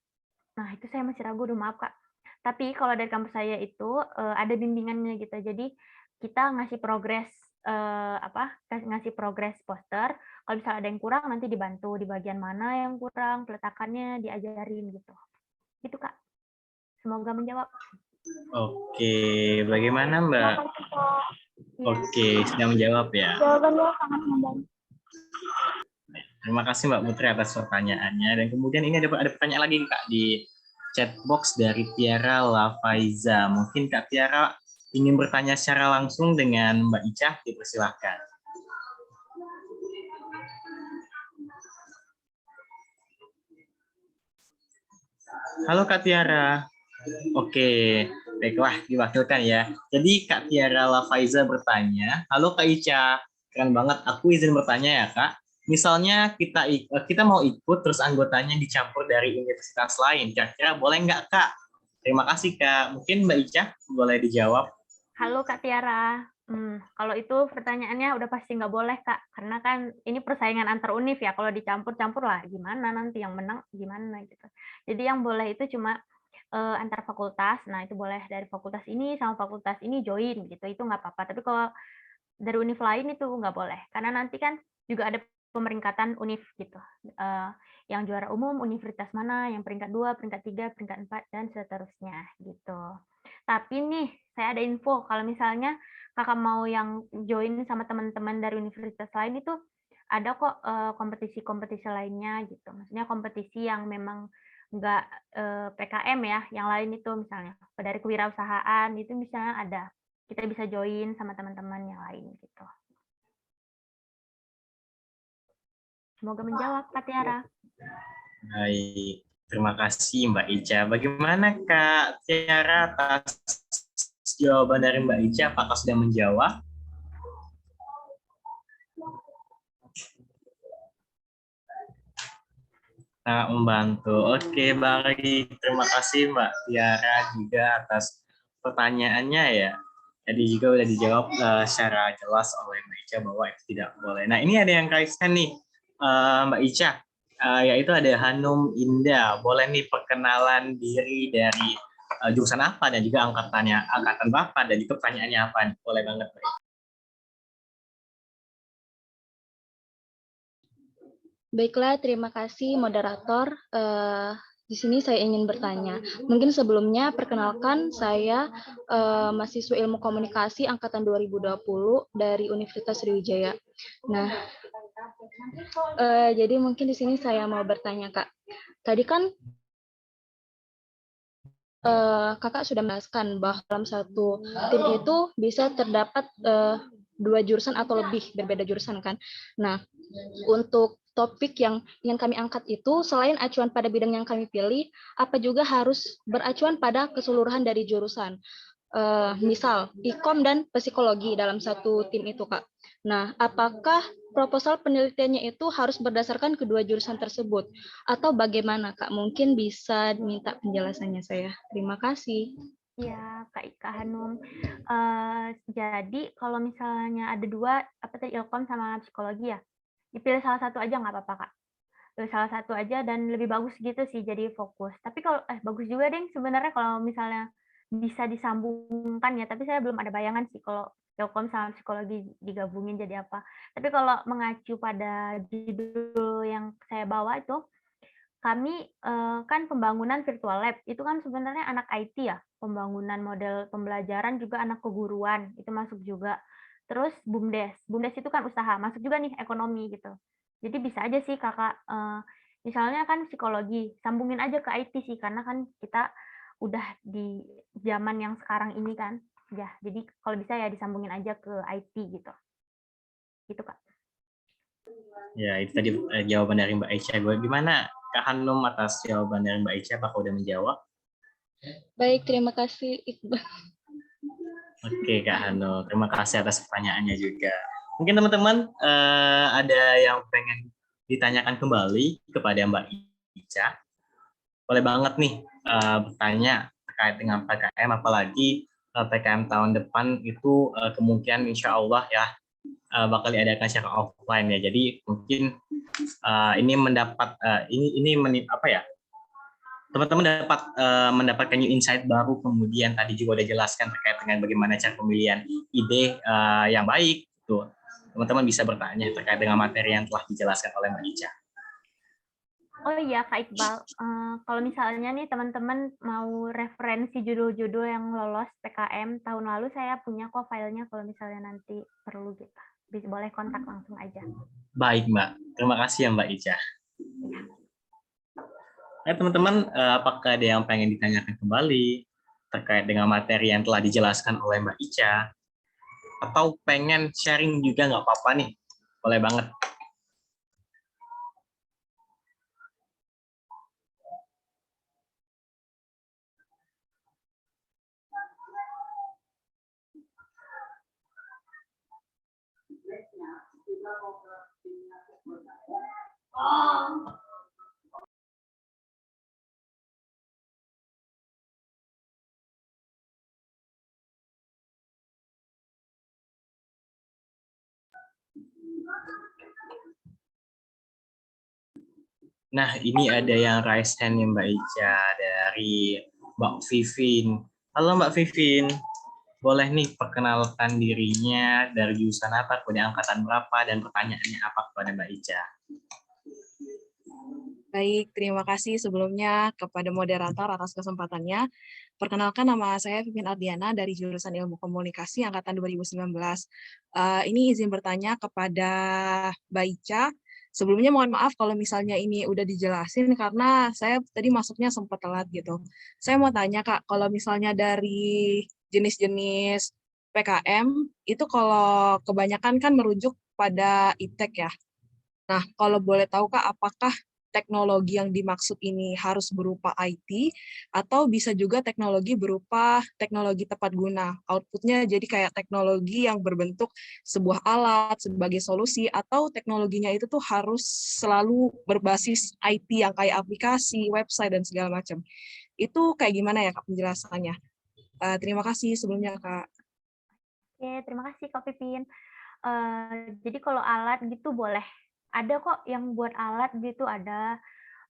Speaker 5: Nah itu saya masih ragu, maaf Kak. Tapi kalau dari kampus saya itu ada bimbingannya gitu. Jadi kita ngasih progres ngasih progres poster. Kalau misalnya ada yang kurang nanti dibantu di bagian mana yang kurang, peletakannya diajarin gitu. Gitu Kak. Semoga menjawab.
Speaker 6: Oke, bagaimana Mbak?
Speaker 8: Terima kasih, Kak.
Speaker 6: Oke, sudah menjawab ya.
Speaker 8: Jawabannya sangat membantu.
Speaker 6: Terima kasih Mbak Putri atas pertanyaannya. Dan kemudian ini ada pertanyaan lagi Kak di chat box dari Tiara Lavaiza. Mungkin Kak Tiara ingin bertanya secara langsung dengan Mbak Ica, dipersilahkan. Halo Kak Tiara. Oke, baiklah diwakilkan ya. Jadi Kak Tiara Lavaiza bertanya, halo Kak Ica, keren banget. Aku izin bertanya ya Kak. Misalnya kita mau ikut terus anggotanya dicampur dari universitas lain, kira-kira boleh nggak Kak? Terima kasih Kak. Mungkin Mbak Ica boleh dijawab.
Speaker 5: Halo Kak Tiara. Kalau itu pertanyaannya udah pasti nggak boleh Kak, karena kan ini persaingan antar univ ya. Kalau dicampur-campur lah gimana nanti yang menang gimana gitu. Jadi yang boleh itu cuma antar fakultas. Nah itu boleh dari fakultas ini sama fakultas ini join gitu. Itu nggak apa-apa. Tapi kalau dari univ lain itu nggak boleh, karena nanti kan juga ada pemeringkatan univ gitu. Yang juara umum universitas mana, yang peringkat 2, peringkat 3, peringkat 4 dan seterusnya gitu. Tapi nih, saya ada info kalau misalnya Kakak mau yang join sama teman-teman dari universitas lain itu ada kok kompetisi-kompetisi lainnya gitu. Maksudnya kompetisi yang memang nggak PKM ya, yang lain itu misalnya dari kewirausahaan itu misalnya ada. Kita bisa join sama teman-teman yang lain gitu. Semoga menjawab Kak Tiara.
Speaker 6: Baik, terima kasih Mbak Ica. Bagaimana Kak Tiara atas jawaban dari Mbak Ica? Apakah sudah menjawab? Sangat membantu. Oke, baik. Terima kasih Mbak Tiara juga atas pertanyaannya ya. Jadi juga sudah dijawab secara jelas oleh Mbak Ica bahwa itu tidak boleh. Nah, ini ada yang kaitkan nih Mbak Ica. Yaitu ada Hanum Indah. Boleh nih perkenalan diri dari jurusan apa dan juga angkatan berapa dan juga pertanyaannya apa? Boleh banget Mbak Ica.
Speaker 9: Baiklah, terima kasih moderator. Di sini saya ingin bertanya. Mungkin sebelumnya perkenalkan saya mahasiswa Ilmu Komunikasi angkatan 2020 dari Universitas Sriwijaya. Nah, jadi mungkin di sini saya mau bertanya Kak. Tadi kan Kakak sudah menjelaskan bahwa dalam satu tim itu bisa terdapat 2 jurusan atau lebih berbeda jurusan kan. Nah, untuk topik yang ingin kami angkat itu selain acuan pada bidang yang kami pilih, apa juga harus beracuan pada keseluruhan dari jurusan. Misal ikom dan psikologi dalam satu tim itu Kak. Nah, apakah proposal penelitiannya itu harus berdasarkan kedua jurusan tersebut atau bagaimana Kak? Mungkin bisa minta penjelasannya saya. Terima kasih.
Speaker 5: Ya, Kak Hanum. Jadi kalau misalnya ada 2, apa tadi ilkom sama psikologi ya, dipilih salah satu aja nggak apa-apa Kak. Pilih salah satu aja dan lebih bagus gitu sih jadi fokus. Tapi kalau bagus juga deh sebenarnya kalau misalnya bisa disambungkan ya. Tapi saya belum ada bayangan sih kalau ilkom sama psikologi digabungin jadi apa. Tapi kalau mengacu pada judul yang saya bawa itu, kami kan pembangunan virtual lab itu kan sebenarnya anak IT ya, pembangunan model pembelajaran juga anak keguruan itu masuk juga. terus BUMDes. BUMDes itu kan usaha, masuk juga nih ekonomi gitu. Jadi bisa aja sih kakak, misalnya kan psikologi, sambungin aja ke IT sih, karena kan kita udah di zaman yang sekarang ini kan. Ya, jadi kalau bisa ya disambungin aja ke IT gitu. Gitu Kak.
Speaker 6: Ya, itu tadi jawaban dari Mbak Aisyah. Gimana Kak Hanum atas jawaban dari Mbak Aisyah? Apakah udah menjawab?
Speaker 9: Baik, terima kasih Iqbal.
Speaker 6: Oke Kak Hanum, terima kasih atas pertanyaannya juga. Mungkin teman-teman ada yang pengen ditanyakan kembali kepada Mbak Ica. Boleh banget nih bertanya terkait dengan PKM, apalagi PKM tahun depan itu kemungkinan insya Allah ya bakal diadakan secara offline ya. Jadi mungkin ini mendapat apa ya? Teman-teman dapat mendapatkan new insight baru, kemudian tadi juga udah jelaskan terkait dengan bagaimana cara pemilihan ide yang baik. Tuh, teman-teman bisa bertanya terkait dengan materi yang telah dijelaskan oleh Mbak Ica.
Speaker 5: Oh iya Kak Iqbal, kalau misalnya nih teman-teman mau referensi judul-judul yang lolos PKM tahun lalu, saya punya kok filenya kalau misalnya nanti perlu gitu. Bisa boleh kontak langsung aja.
Speaker 6: Baik Mbak, terima kasih ya Mbak Ica. Ya. Teman-teman, apakah ada yang pengen ditanyakan kembali terkait dengan materi yang telah dijelaskan oleh Mbak Ica? Atau pengen sharing juga nggak apa-apa nih, boleh banget. Nah, ini ada yang raise hand nih Mbak Ica dari Mbak Vivin. Halo Mbak Vivin, boleh nih perkenalkan dirinya, dari jurusan apa, kode angkatan berapa, dan pertanyaannya apa kepada Mbak Ica.
Speaker 10: Baik, terima kasih sebelumnya kepada moderator atas kesempatannya. Perkenalkan, nama saya Vivin Ardiana dari jurusan Ilmu Komunikasi angkatan 2019. Ini izin bertanya kepada Mbak Ica. Sebelumnya mohon maaf kalau misalnya ini udah dijelasin karena saya tadi masuknya sempat telat gitu. Saya mau tanya Kak, kalau misalnya dari jenis-jenis PKM itu kalau kebanyakan kan merujuk pada ITEK ya. Nah, kalau boleh tahu Kak, apakah teknologi yang dimaksud ini harus berupa IT atau bisa juga teknologi berupa teknologi tepat guna. Outputnya jadi kayak teknologi yang berbentuk sebuah alat sebagai solusi atau teknologinya itu tuh harus selalu berbasis IT yang kayak aplikasi, website, dan segala macam. Itu kayak gimana ya Kak penjelasannya? Terima kasih sebelumnya Kak.
Speaker 5: Oke, terima kasih Kak Pipin. Jadi kalau alat gitu boleh. Ada kok yang buat alat gitu, ada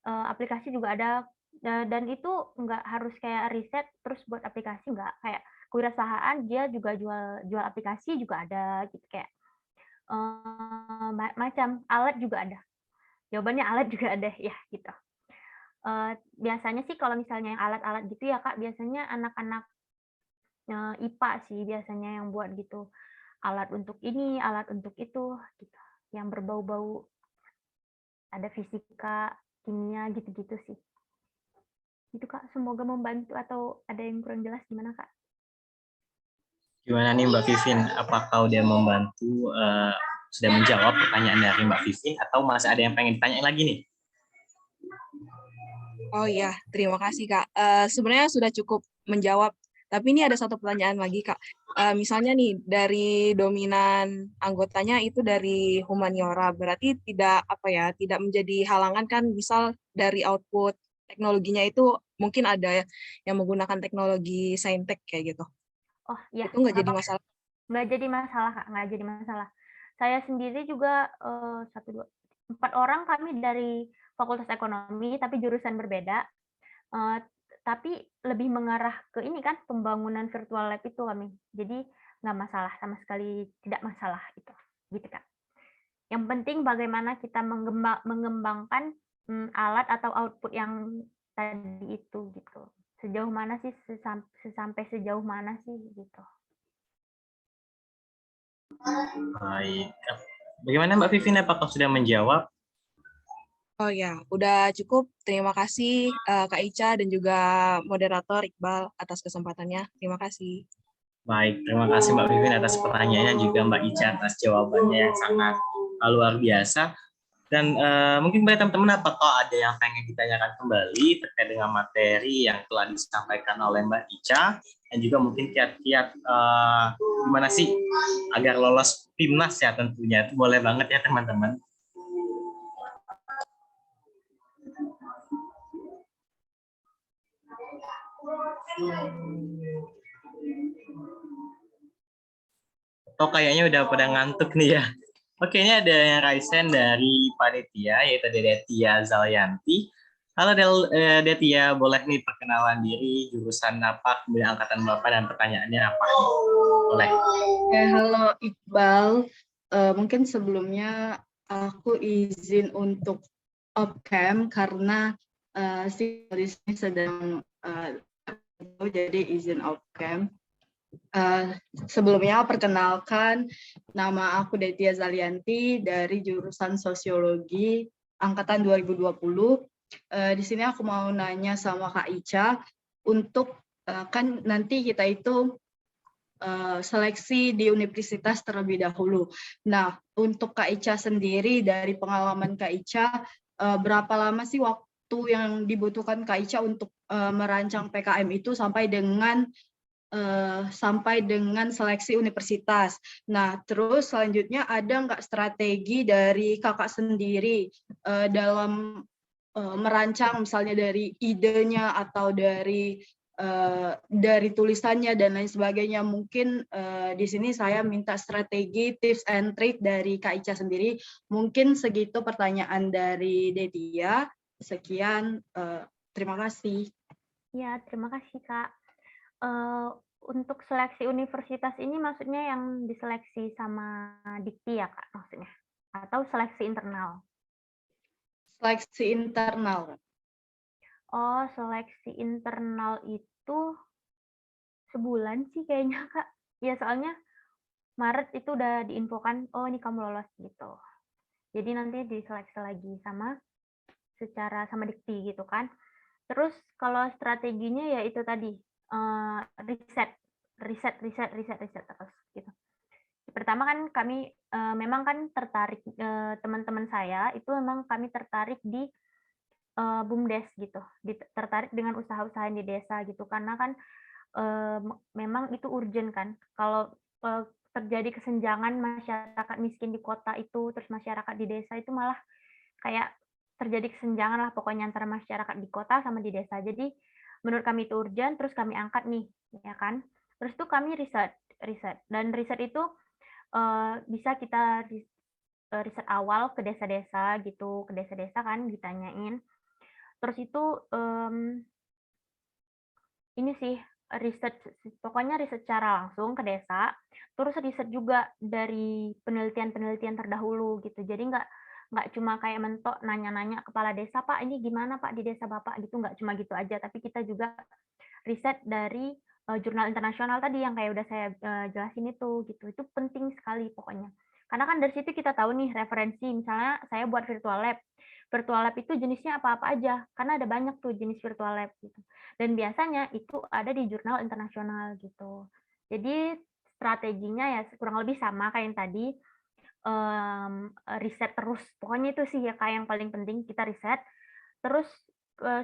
Speaker 5: aplikasi juga ada, dan itu nggak harus kayak riset terus buat aplikasi, nggak. Kayak kewirausahaan dia juga jual aplikasi juga ada gitu, kayak macam alat juga ada. Jawabannya alat juga ada ya gitu. Biasanya sih kalau misalnya yang alat-alat gitu ya Kak, biasanya anak-anak IPA sih biasanya yang buat gitu. Alat untuk ini, alat untuk itu gitu. Yang berbau-bau ada fisika, kimia gitu-gitu sih. Itu Kak, semoga membantu, atau ada yang kurang jelas gimana Kak?
Speaker 6: Gimana nih Mbak Vivin, apakah udah membantu, sudah menjawab pertanyaan dari Mbak Vivin, atau masih ada yang pengen ditanyain lagi nih?
Speaker 10: Oh iya, terima kasih Kak. Sebenarnya sudah cukup menjawab, tapi ini ada satu pertanyaan lagi Kak. Misalnya nih, dari dominan anggotanya itu dari humaniora, berarti tidak tidak menjadi halangan kan, misal dari output teknologinya itu mungkin ada yang menggunakan teknologi saintek kayak gitu.
Speaker 5: Oh iya.
Speaker 10: Itu nggak jadi masalah?
Speaker 5: Nggak jadi masalah Kak, nggak jadi masalah. Saya sendiri juga 4 orang kami dari Fakultas Ekonomi, tapi jurusan berbeda. Tapi lebih mengarah ke ini kan, pembangunan virtual lab itu kami. Jadi nggak masalah, sama sekali tidak masalah itu. Gitu Kak. Yang penting bagaimana kita mengembangkan alat atau output yang tadi itu gitu. Sejauh mana sih, sampai sejauh mana sih gitu.
Speaker 6: Baik. Bagaimana Mbak Vivin, apakah sudah menjawab?
Speaker 10: Oh ya, udah cukup. Terima kasih Kak Ica dan juga moderator Iqbal atas kesempatannya. Terima kasih.
Speaker 6: Baik, terima kasih Mbak Vivin atas pertanyaannya, juga Mbak Ica atas jawabannya yang sangat luar biasa. Dan mungkin bagi teman-teman, apakah ada yang pengen ditanyakan kembali terkait dengan materi yang telah disampaikan oleh Mbak Ica, dan juga mungkin kiat-kiat gimana sih agar lolos PIMNAS ya tentunya. Itu boleh banget ya teman-teman. Oh, kayaknya udah pada ngantuk nih ya. Oke, ini ada yang raisen dari panitia, yaitu Detia Zalyanti. Halo Detia, boleh nih perkenalan diri, jurusan apa, kemudian angkatan Bapak, dan pertanyaannya apa? Boleh.
Speaker 11: Halo Iqbal, mungkin sebelumnya aku izin untuk off-cam karena si ini sedang jadi izin off-cam. Sebelumnya perkenalkan, nama aku Detia Zalyanti dari jurusan Sosiologi angkatan 2020. Di sini aku mau nanya sama Kak Ica untuk kan nanti kita itu seleksi di universitas terlebih dahulu. Nah, untuk Kak Ica sendiri, dari pengalaman Kak Ica, berapa lama sih waktu yang dibutuhkan Kak Ica untuk merancang PKM itu sampai dengan seleksi universitas. Nah, terus selanjutnya ada nggak strategi dari kakak sendiri dalam merancang, misalnya dari idenya atau dari tulisannya dan lain sebagainya. Mungkin di sini saya minta strategi, tips and trick dari Kak Ica sendiri. Mungkin segitu pertanyaan dari Detia. Sekian, terima kasih.
Speaker 5: Ya, terima kasih Kak. Untuk seleksi universitas ini maksudnya yang diseleksi sama Dikti ya Kak maksudnya? Atau seleksi internal?
Speaker 11: Seleksi internal.
Speaker 5: Oh, seleksi internal itu sebulan sih kayaknya Kak. Ya soalnya Maret itu udah diinfokan, oh ini kamu lolos gitu. Jadi nanti diseleksi lagi sama Dikti gitu kan. Terus kalau strateginya ya itu tadi, riset terus gitu. Pertama kan kami memang kan tertarik, teman-teman saya itu memang kami tertarik di BUMDes gitu, tertarik dengan usaha-usaha di desa gitu, karena kan memang itu urgent kan. Kalau terjadi kesenjangan masyarakat miskin di kota itu, terus masyarakat di desa itu malah kayak terjadi kesenjangan lah pokoknya antara masyarakat di kota sama di desa. Jadi menurut kami itu urgent, terus kami angkat nih, ya kan. Terus tuh kami riset, dan riset itu bisa kita riset awal ke desa-desa gitu, ke desa-desa kan ditanyain. Terus itu ini sih riset, pokoknya riset secara langsung ke desa, terus riset juga dari penelitian-penelitian terdahulu gitu. Jadi nggak cuma kayak mentok nanya-nanya kepala desa, Pak ini gimana Pak di desa Bapak gitu, nggak cuma gitu aja, tapi kita juga riset dari jurnal internasional tadi yang kayak udah saya jelasin itu gitu. Itu penting sekali pokoknya. Karena kan dari situ kita tahu nih referensi, misalnya saya buat virtual lab. Virtual lab itu jenisnya apa-apa aja, karena ada banyak tuh jenis virtual lab gitu. Dan biasanya itu ada di jurnal internasional gitu. Jadi strateginya ya kurang lebih sama kayak yang tadi, riset terus. Pokoknya itu sih ya kayak yang paling penting, kita riset. Terus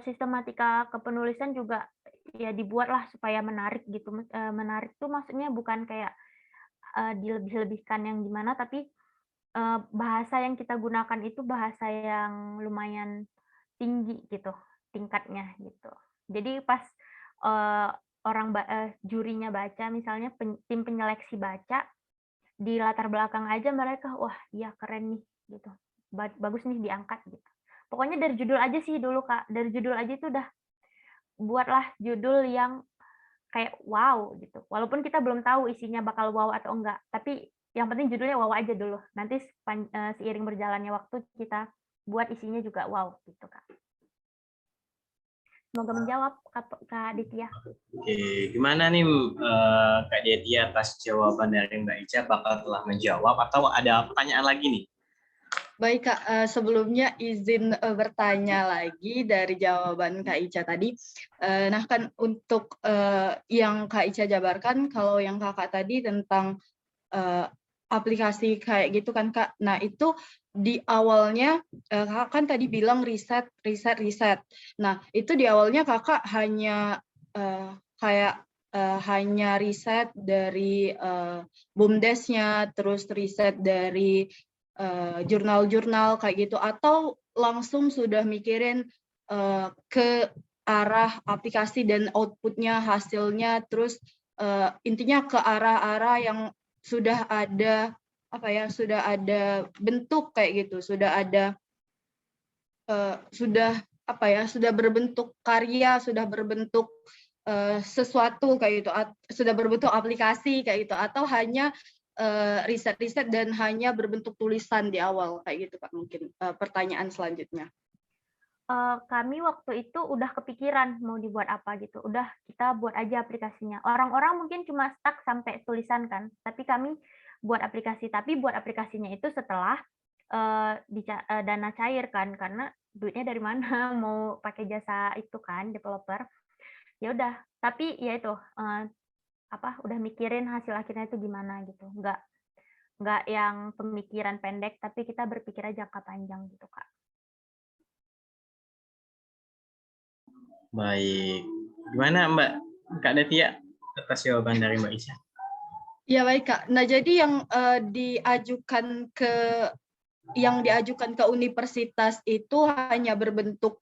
Speaker 5: sistematika kepenulisan juga ya dibuatlah supaya menarik gitu. Menarik tuh maksudnya bukan kayak dilebih-lebihkan yang gimana, tapi bahasa yang kita gunakan itu bahasa yang lumayan tinggi gitu tingkatnya gitu. Jadi pas jurinya baca, misalnya tim penyeleksi baca, di latar belakang aja mereka wah iya keren nih gitu, bagus nih diangkat gitu. Pokoknya dari judul aja sih dulu Kak, dari judul aja itu udah buatlah judul yang kayak wow gitu. Walaupun kita belum tahu isinya bakal wow atau enggak, tapi yang penting judulnya wow aja dulu. Nanti seiring berjalannya waktu kita buat isinya juga wow gitu Kak. semoga menjawab Kak Ditya.
Speaker 6: Oke, gimana nih Kak Ditya atas jawaban dari Mbak Ica, apakah telah menjawab atau ada pertanyaan lagi nih?
Speaker 11: Baik Kak, sebelumnya izin bertanya lagi dari jawaban Kak Ica tadi. Nah kan untuk yang Kak Ica jabarkan, kalau yang Kakak tadi tentang aplikasi kayak gitu kan Kak. Nah itu di awalnya Kakak kan tadi bilang riset. Nah itu di awalnya Kakak hanya hanya riset dari BUMDes-nya, terus riset dari jurnal-jurnal kayak gitu, atau langsung sudah mikirin ke arah aplikasi dan outputnya, hasilnya, terus intinya ke arah-arah yang sudah ada sudah ada bentuk kayak gitu, sudah ada sudah berbentuk karya, sudah berbentuk sesuatu kayak gitu, sudah berbentuk aplikasi kayak gitu, atau hanya riset-riset dan hanya berbentuk tulisan di awal kayak gitu Kak. Mungkin pertanyaan selanjutnya.
Speaker 5: Kami waktu itu udah kepikiran mau dibuat apa gitu, udah kita buat aja aplikasinya. Orang-orang mungkin cuma stuck sampai tulisan kan, tapi kami buat aplikasi. Tapi buat aplikasinya itu setelah dana cair kan, karena duitnya dari mana mau pakai jasa itu kan developer. Ya udah, tapi ya itu udah mikirin hasil akhirnya itu gimana gitu, nggak yang pemikiran pendek, tapi kita berpikir jangka panjang gitu Kak.
Speaker 6: Baik, gimana Mbak Kak Ditya atas jawaban dari Mbak Ica?
Speaker 11: Ya baik Kak. Nah jadi yang diajukan ke universitas itu hanya berbentuk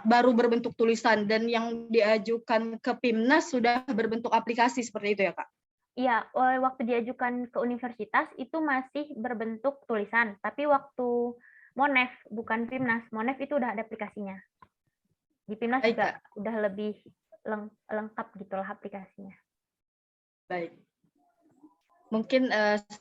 Speaker 11: baru berbentuk tulisan, dan yang diajukan ke PIMNAS sudah berbentuk aplikasi seperti itu ya Kak?
Speaker 5: Iya, waktu diajukan ke universitas itu masih berbentuk tulisan, tapi waktu Monef, bukan PIMNAS, Monef itu udah ada aplikasinya. Di PIMNAS
Speaker 11: baik,
Speaker 5: juga
Speaker 11: Kak.
Speaker 5: udah lebih lengkap gitulah aplikasinya.
Speaker 11: Baik. Mungkin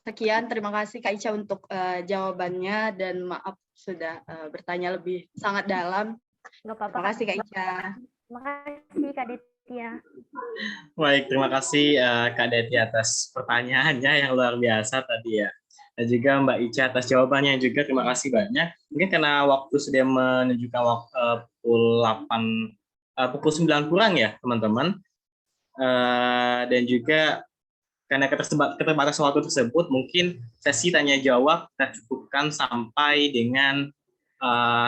Speaker 11: sekian, terima kasih Kak Ica untuk jawabannya, dan maaf sudah bertanya lebih sangat dalam.
Speaker 5: Nggak apa-apa,
Speaker 11: Terima kasih Kak Ica.
Speaker 5: Terima kasih Kak Ditya.
Speaker 6: Baik, terima kasih Kak Ditya atas pertanyaannya yang luar biasa tadi ya. Dan juga Mbak Ica atas jawabannya juga, terima kasih banyak. Mungkin karena waktu sudah menunjukkan pukul 9 kurang ya teman-teman. Dan juga karena keterbatasan waktu tersebut, mungkin sesi tanya jawab kita cukupkan sampai dengan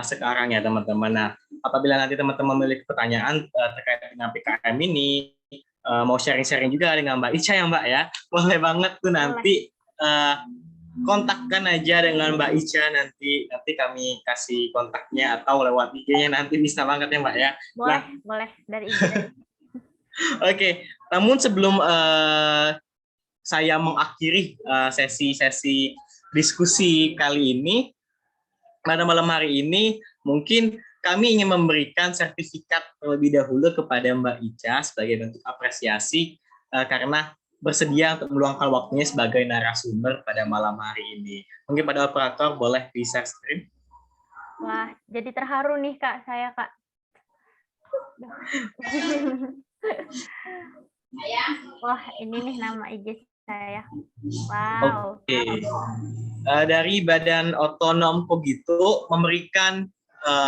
Speaker 6: sekarang ya teman-teman. Nah, apabila nanti teman-teman memiliki pertanyaan terkait dengan PKM ini, mau sharing-sharing juga dengan Mbak Ica ya Mbak ya, boleh banget tuh nanti kontakkan aja dengan Mbak Ica, nanti kami kasih kontaknya atau lewat IG-nya, nanti bisa banget ya Mbak ya.
Speaker 5: Boleh dari IG.
Speaker 6: Oke, namun sebelum saya mengakhiri sesi-sesi diskusi kali ini, pada malam hari ini mungkin kami ingin memberikan sertifikat terlebih dahulu kepada Mbak Ica sebagai bentuk apresiasi karena bersedia untuk meluangkan waktunya sebagai narasumber pada malam hari ini. Mungkin pada operator boleh di share screen.
Speaker 5: Wah, jadi terharu nih Kak, saya Kak. Wah, ini nih nama IG saya. Wow.
Speaker 6: Oke. Dari Badan Otonom Kogito memberikan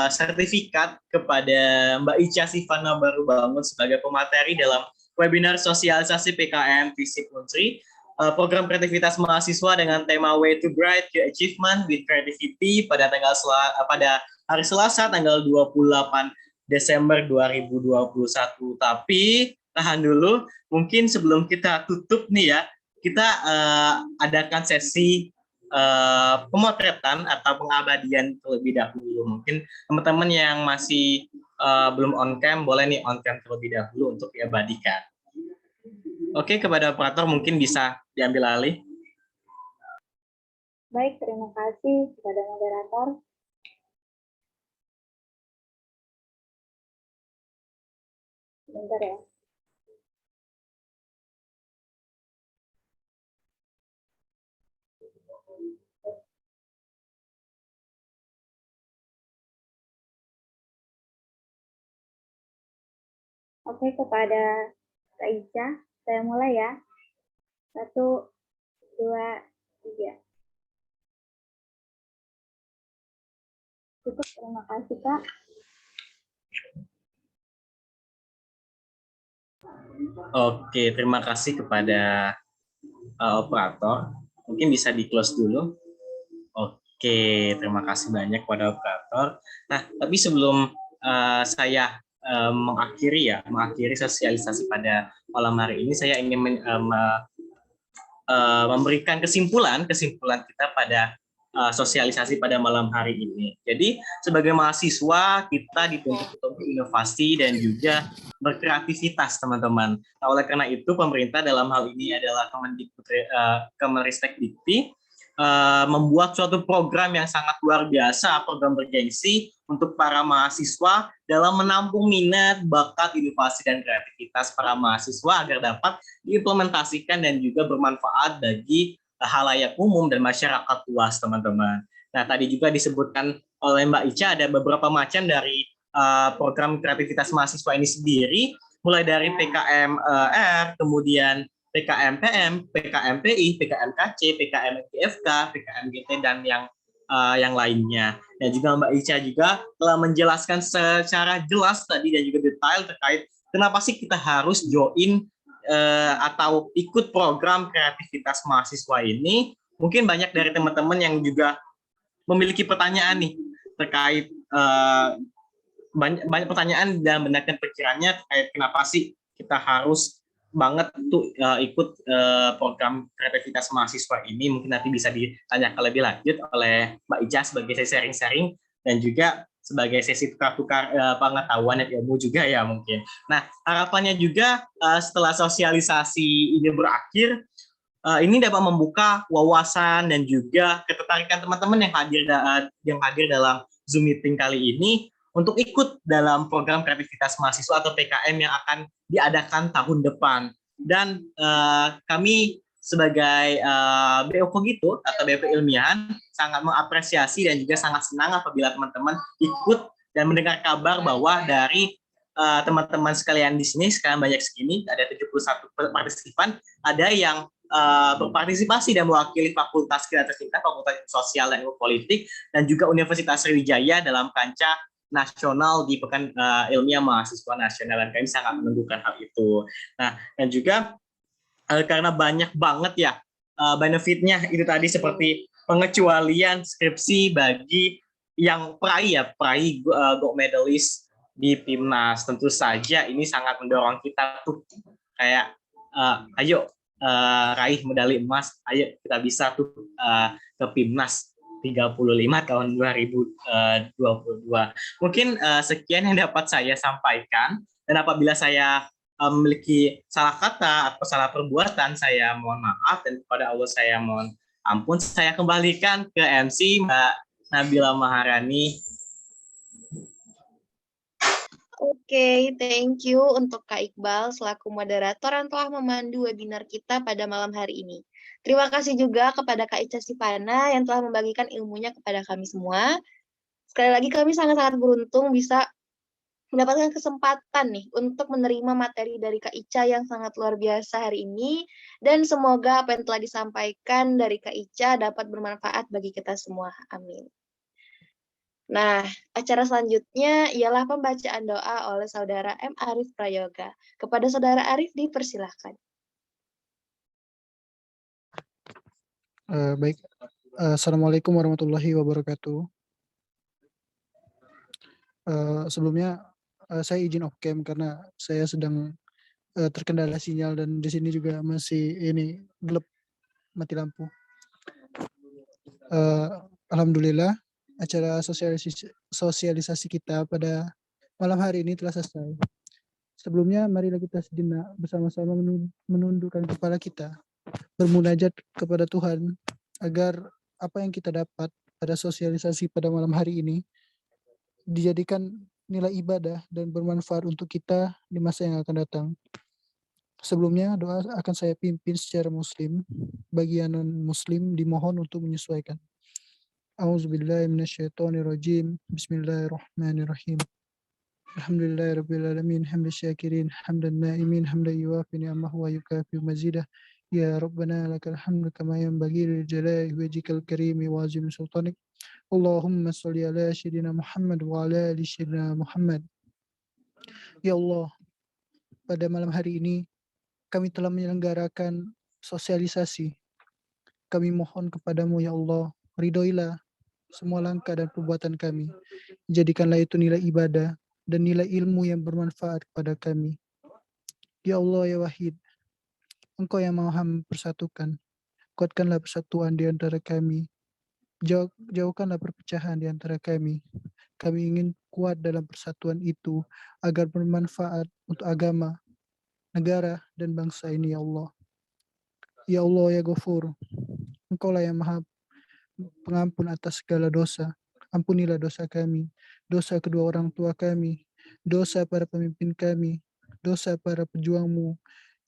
Speaker 6: sertifikat kepada Mbak Ica Sivana Barubangun sebagai pemateri dalam webinar sosialisasi PKM Visip Unsri, program kreativitas mahasiswa dengan tema Way to Bright Your Achievement with Creativity pada hari Selasa tanggal 28 Desember 2021. Tapi tahan dulu, mungkin sebelum kita tutup nih ya, kita adakan sesi pemotretan atau pengabadian terlebih dahulu. Mungkin teman-teman yang masih belum on cam boleh nih on cam terlebih dahulu untuk diabadikan. Oke, kepada operator mungkin bisa diambil alih.
Speaker 8: Baik, terima kasih kepada moderator. Bentar ya. Oke, kepada Kak Ica, saya mulai ya. 1, 2, 3. Cukup, terima kasih Kak.
Speaker 6: Oke, terima kasih kepada operator. Mungkin bisa di-close dulu. Oke, terima kasih banyak kepada operator. Nah, tapi sebelum saya mengakhiri sosialisasi pada malam hari ini, saya ingin memberikan kesimpulan kita pada sosialisasi pada malam hari ini. Jadi sebagai mahasiswa kita dituntut untuk inovasi dan juga berkreativitas, teman-teman. Nah, oleh karena itu pemerintah dalam hal ini adalah Kemenristek-Dikti membuat suatu program yang sangat luar biasa, program bergengsi untuk para mahasiswa dalam menampung minat, bakat, inovasi, dan kreativitas para mahasiswa agar dapat diimplementasikan dan juga bermanfaat bagi halayak umum dan masyarakat luas, teman-teman. Nah, tadi juga disebutkan oleh Mbak Ica ada beberapa macam dari program kreativitas mahasiswa ini sendiri, mulai dari PKM-R, kemudian PKM-PM, PKM-PI, PKM-KC, PKM-GFK, PKM-GT, dan yang lainnya. Dan juga Mbak Ica juga telah menjelaskan secara jelas tadi dan juga detail terkait kenapa sih kita harus join atau ikut program kreativitas mahasiswa ini. Mungkin banyak dari teman-teman yang juga memiliki pertanyaan nih terkait banyak pertanyaan dan benarkan pikirannya terkait kenapa sih kita harus banget tuh ikut program kreativitas mahasiswa ini. Mungkin nanti bisa ditanyakan lebih lanjut oleh Mbak Ica sebagai sharing-sharing dan juga sebagai sesi tukar-tukar pengetahuan dan ilmu juga ya mungkin. Nah, harapannya juga setelah sosialisasi ini berakhir, ini dapat membuka wawasan dan juga ketertarikan teman-teman yang hadir dalam Zoom meeting kali ini untuk ikut dalam program kreativitas mahasiswa atau PKM yang akan diadakan tahun depan. Dan kami sebagai BO Kogito atau BP Ilmiahan sangat mengapresiasi dan juga sangat senang apabila teman-teman ikut dan mendengar kabar bahwa dari teman-teman sekalian di sini, sekarang banyak segini, ada 71 partisipan, ada yang berpartisipasi dan mewakili Fakultas Kreativitas kita, Fakultas Sosial dan Ilmu Politik, dan juga Universitas Sriwijaya dalam kancah nasional di Pekan Ilmiah Mahasiswa Nasional, dan kami sangat menunggukan hal itu. Nah, dan juga karena banyak banget ya benefitnya itu tadi seperti pengecualian skripsi bagi yang peraih gold medalist di PIMNAS. Tentu saja ini sangat mendorong kita tuh kayak ayo raih medali emas, ayo kita bisa tuh ke PIMNAS 35 tahun 2022. Mungkin sekian yang dapat saya sampaikan, dan apabila saya memiliki salah kata atau salah perbuatan, saya mohon maaf, dan kepada Allah saya mohon ampun. Saya kembalikan ke MC Mbak Nabila Maharani.
Speaker 1: Oke, thank you untuk Kak Iqbal selaku moderator yang telah memandu webinar kita pada malam hari ini. Terima kasih juga kepada Kak Ica Sipana yang telah membagikan ilmunya kepada kami semua. Sekali lagi kami sangat-sangat beruntung bisa mendapatkan kesempatan nih untuk menerima materi dari Kak Ica yang sangat luar biasa hari ini, dan semoga apa yang telah disampaikan dari Kak Ica dapat bermanfaat bagi kita semua. Amin. Nah, acara selanjutnya ialah pembacaan doa oleh Saudara M. Arif Prayoga. Kepada Saudara Arif dipersilahkan.
Speaker 12: Baik, Assalamualaikum warahmatullahi wabarakatuh. Sebelumnya saya izin off cam karena saya sedang terkendala sinyal dan di sini juga masih gelap, mati lampu. Alhamdulillah acara sosialisasi kita pada malam hari ini telah selesai. Sebelumnya marilah kita sejenak bersama-sama menundukkan kepala kita, bermunajat kepada Tuhan agar apa yang kita dapat pada sosialisasi pada malam hari ini dijadikan nilai ibadah dan bermanfaat untuk kita di masa yang akan datang. Sebelumnya doa akan saya pimpin secara muslim, bagi yang non-muslim dimohon untuk menyesuaikan. A'udzubillahi minasyaitonirrajim. Bismillahirrahmanirrahim. Alhamdulillahirabbil alamin hamdan syakirin hamdan na'imin hamdan yuwafi ni'amahu wa yukafi mazidah. Ya Rabbana lakal hamdu kama yanbaghi lil jalali wajhikal karimi wa azim sultanik. Allahumma sholli ala sayyidina Muhammad wa ala ali sayyidina Muhammad. Ya Allah, pada malam hari ini kami telah menyelenggarakan sosialisasi. Kami mohon kepadamu ya Allah, ridhoilah semua langkah dan perbuatan kami. Jadikanlah itu nilai ibadah dan nilai ilmu yang bermanfaat kepada kami. Ya Allah ya Wahid, Engkau yang Maha mempersatukan. Kuatkanlah persatuan di antara kami. Jauhkanlah perpecahan di antara kami. Kami ingin kuat dalam persatuan itu agar bermanfaat untuk agama, negara, dan bangsa ini ya Allah. Ya Allah ya Ghafur, Engkaulah yang Maha pengampun atas segala dosa. Ampunilah dosa kami, dosa kedua orang tua kami, dosa para pemimpin kami, dosa para pejuangmu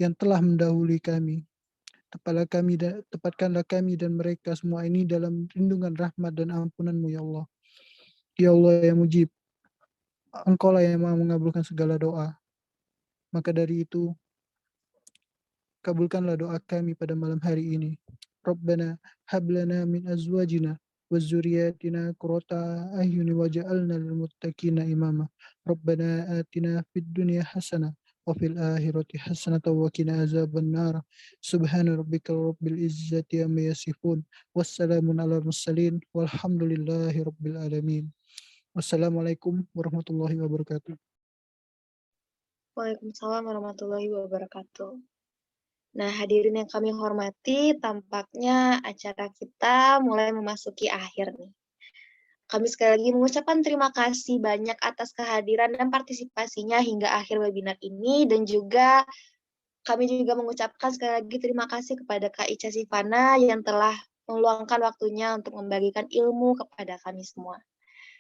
Speaker 12: yang telah mendahului kami. Tepatkanlah kami dan mereka semua ini dalam lindungan rahmat dan ampunanmu ya Allah. Ya Allah yang mujib, Engkaulah yang Maha mengabulkan segala doa. Maka dari itu, kabulkanlah doa kami pada malam hari ini. Rabbana hablana min azwajina wa zurriyatina qurrata a'yuni waj'alna lil muttaqina imama. Rabbana atina fid dunya hasanah wa fil akhirati hasanah wa qina azabannar. Subhana rabbika rabbil izzati amma yasifun. Wassalamun ala mursalin walhamdulillahi rabbil alamin. Wassalamualaikum warahmatullahi wabarakatuh.
Speaker 1: Waalaikumsalam warahmatullahi wabarakatuh. Nah, hadirin yang kami hormati, tampaknya acara kita mulai memasuki akhir nih. Kami sekali lagi mengucapkan terima kasih banyak atas kehadiran dan partisipasinya hingga akhir webinar ini, dan juga kami juga mengucapkan sekali lagi terima kasih kepada Kak Ica Sivana yang telah meluangkan waktunya untuk membagikan ilmu kepada kami semua.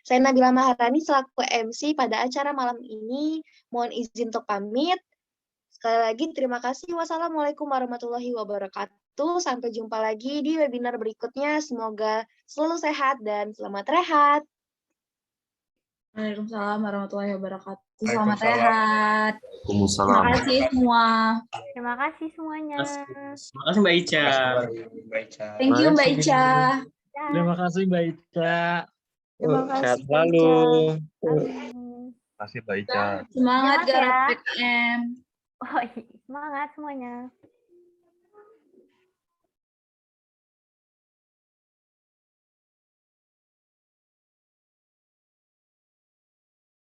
Speaker 1: Saya Nabila Maharani selaku MC pada acara malam ini, mohon izin untuk pamit. Sekali lagi terima kasih. Wassalamualaikum warahmatullahi wabarakatuh. Sampai jumpa lagi di webinar berikutnya. Semoga selalu sehat dan selamat rehat.
Speaker 11: Waalaikumsalam warahmatullahi wabarakatuh.
Speaker 3: Waalaikumsalam.
Speaker 11: Selamat rehat. Terima kasih semua.
Speaker 5: Terima kasih semuanya.
Speaker 6: Terima kasih Mbak Ica.
Speaker 11: Thank you Mbak Ica.
Speaker 13: Terima kasih Mbak Ica.
Speaker 1: Terima kasih,
Speaker 13: Sehat
Speaker 1: Mbak
Speaker 13: selalu.
Speaker 1: Ica.
Speaker 13: Terima kasih Mbak Ica.
Speaker 11: Semangat
Speaker 5: Semangat ya.
Speaker 11: Garap PKM.
Speaker 5: Oh, semangat semuanya.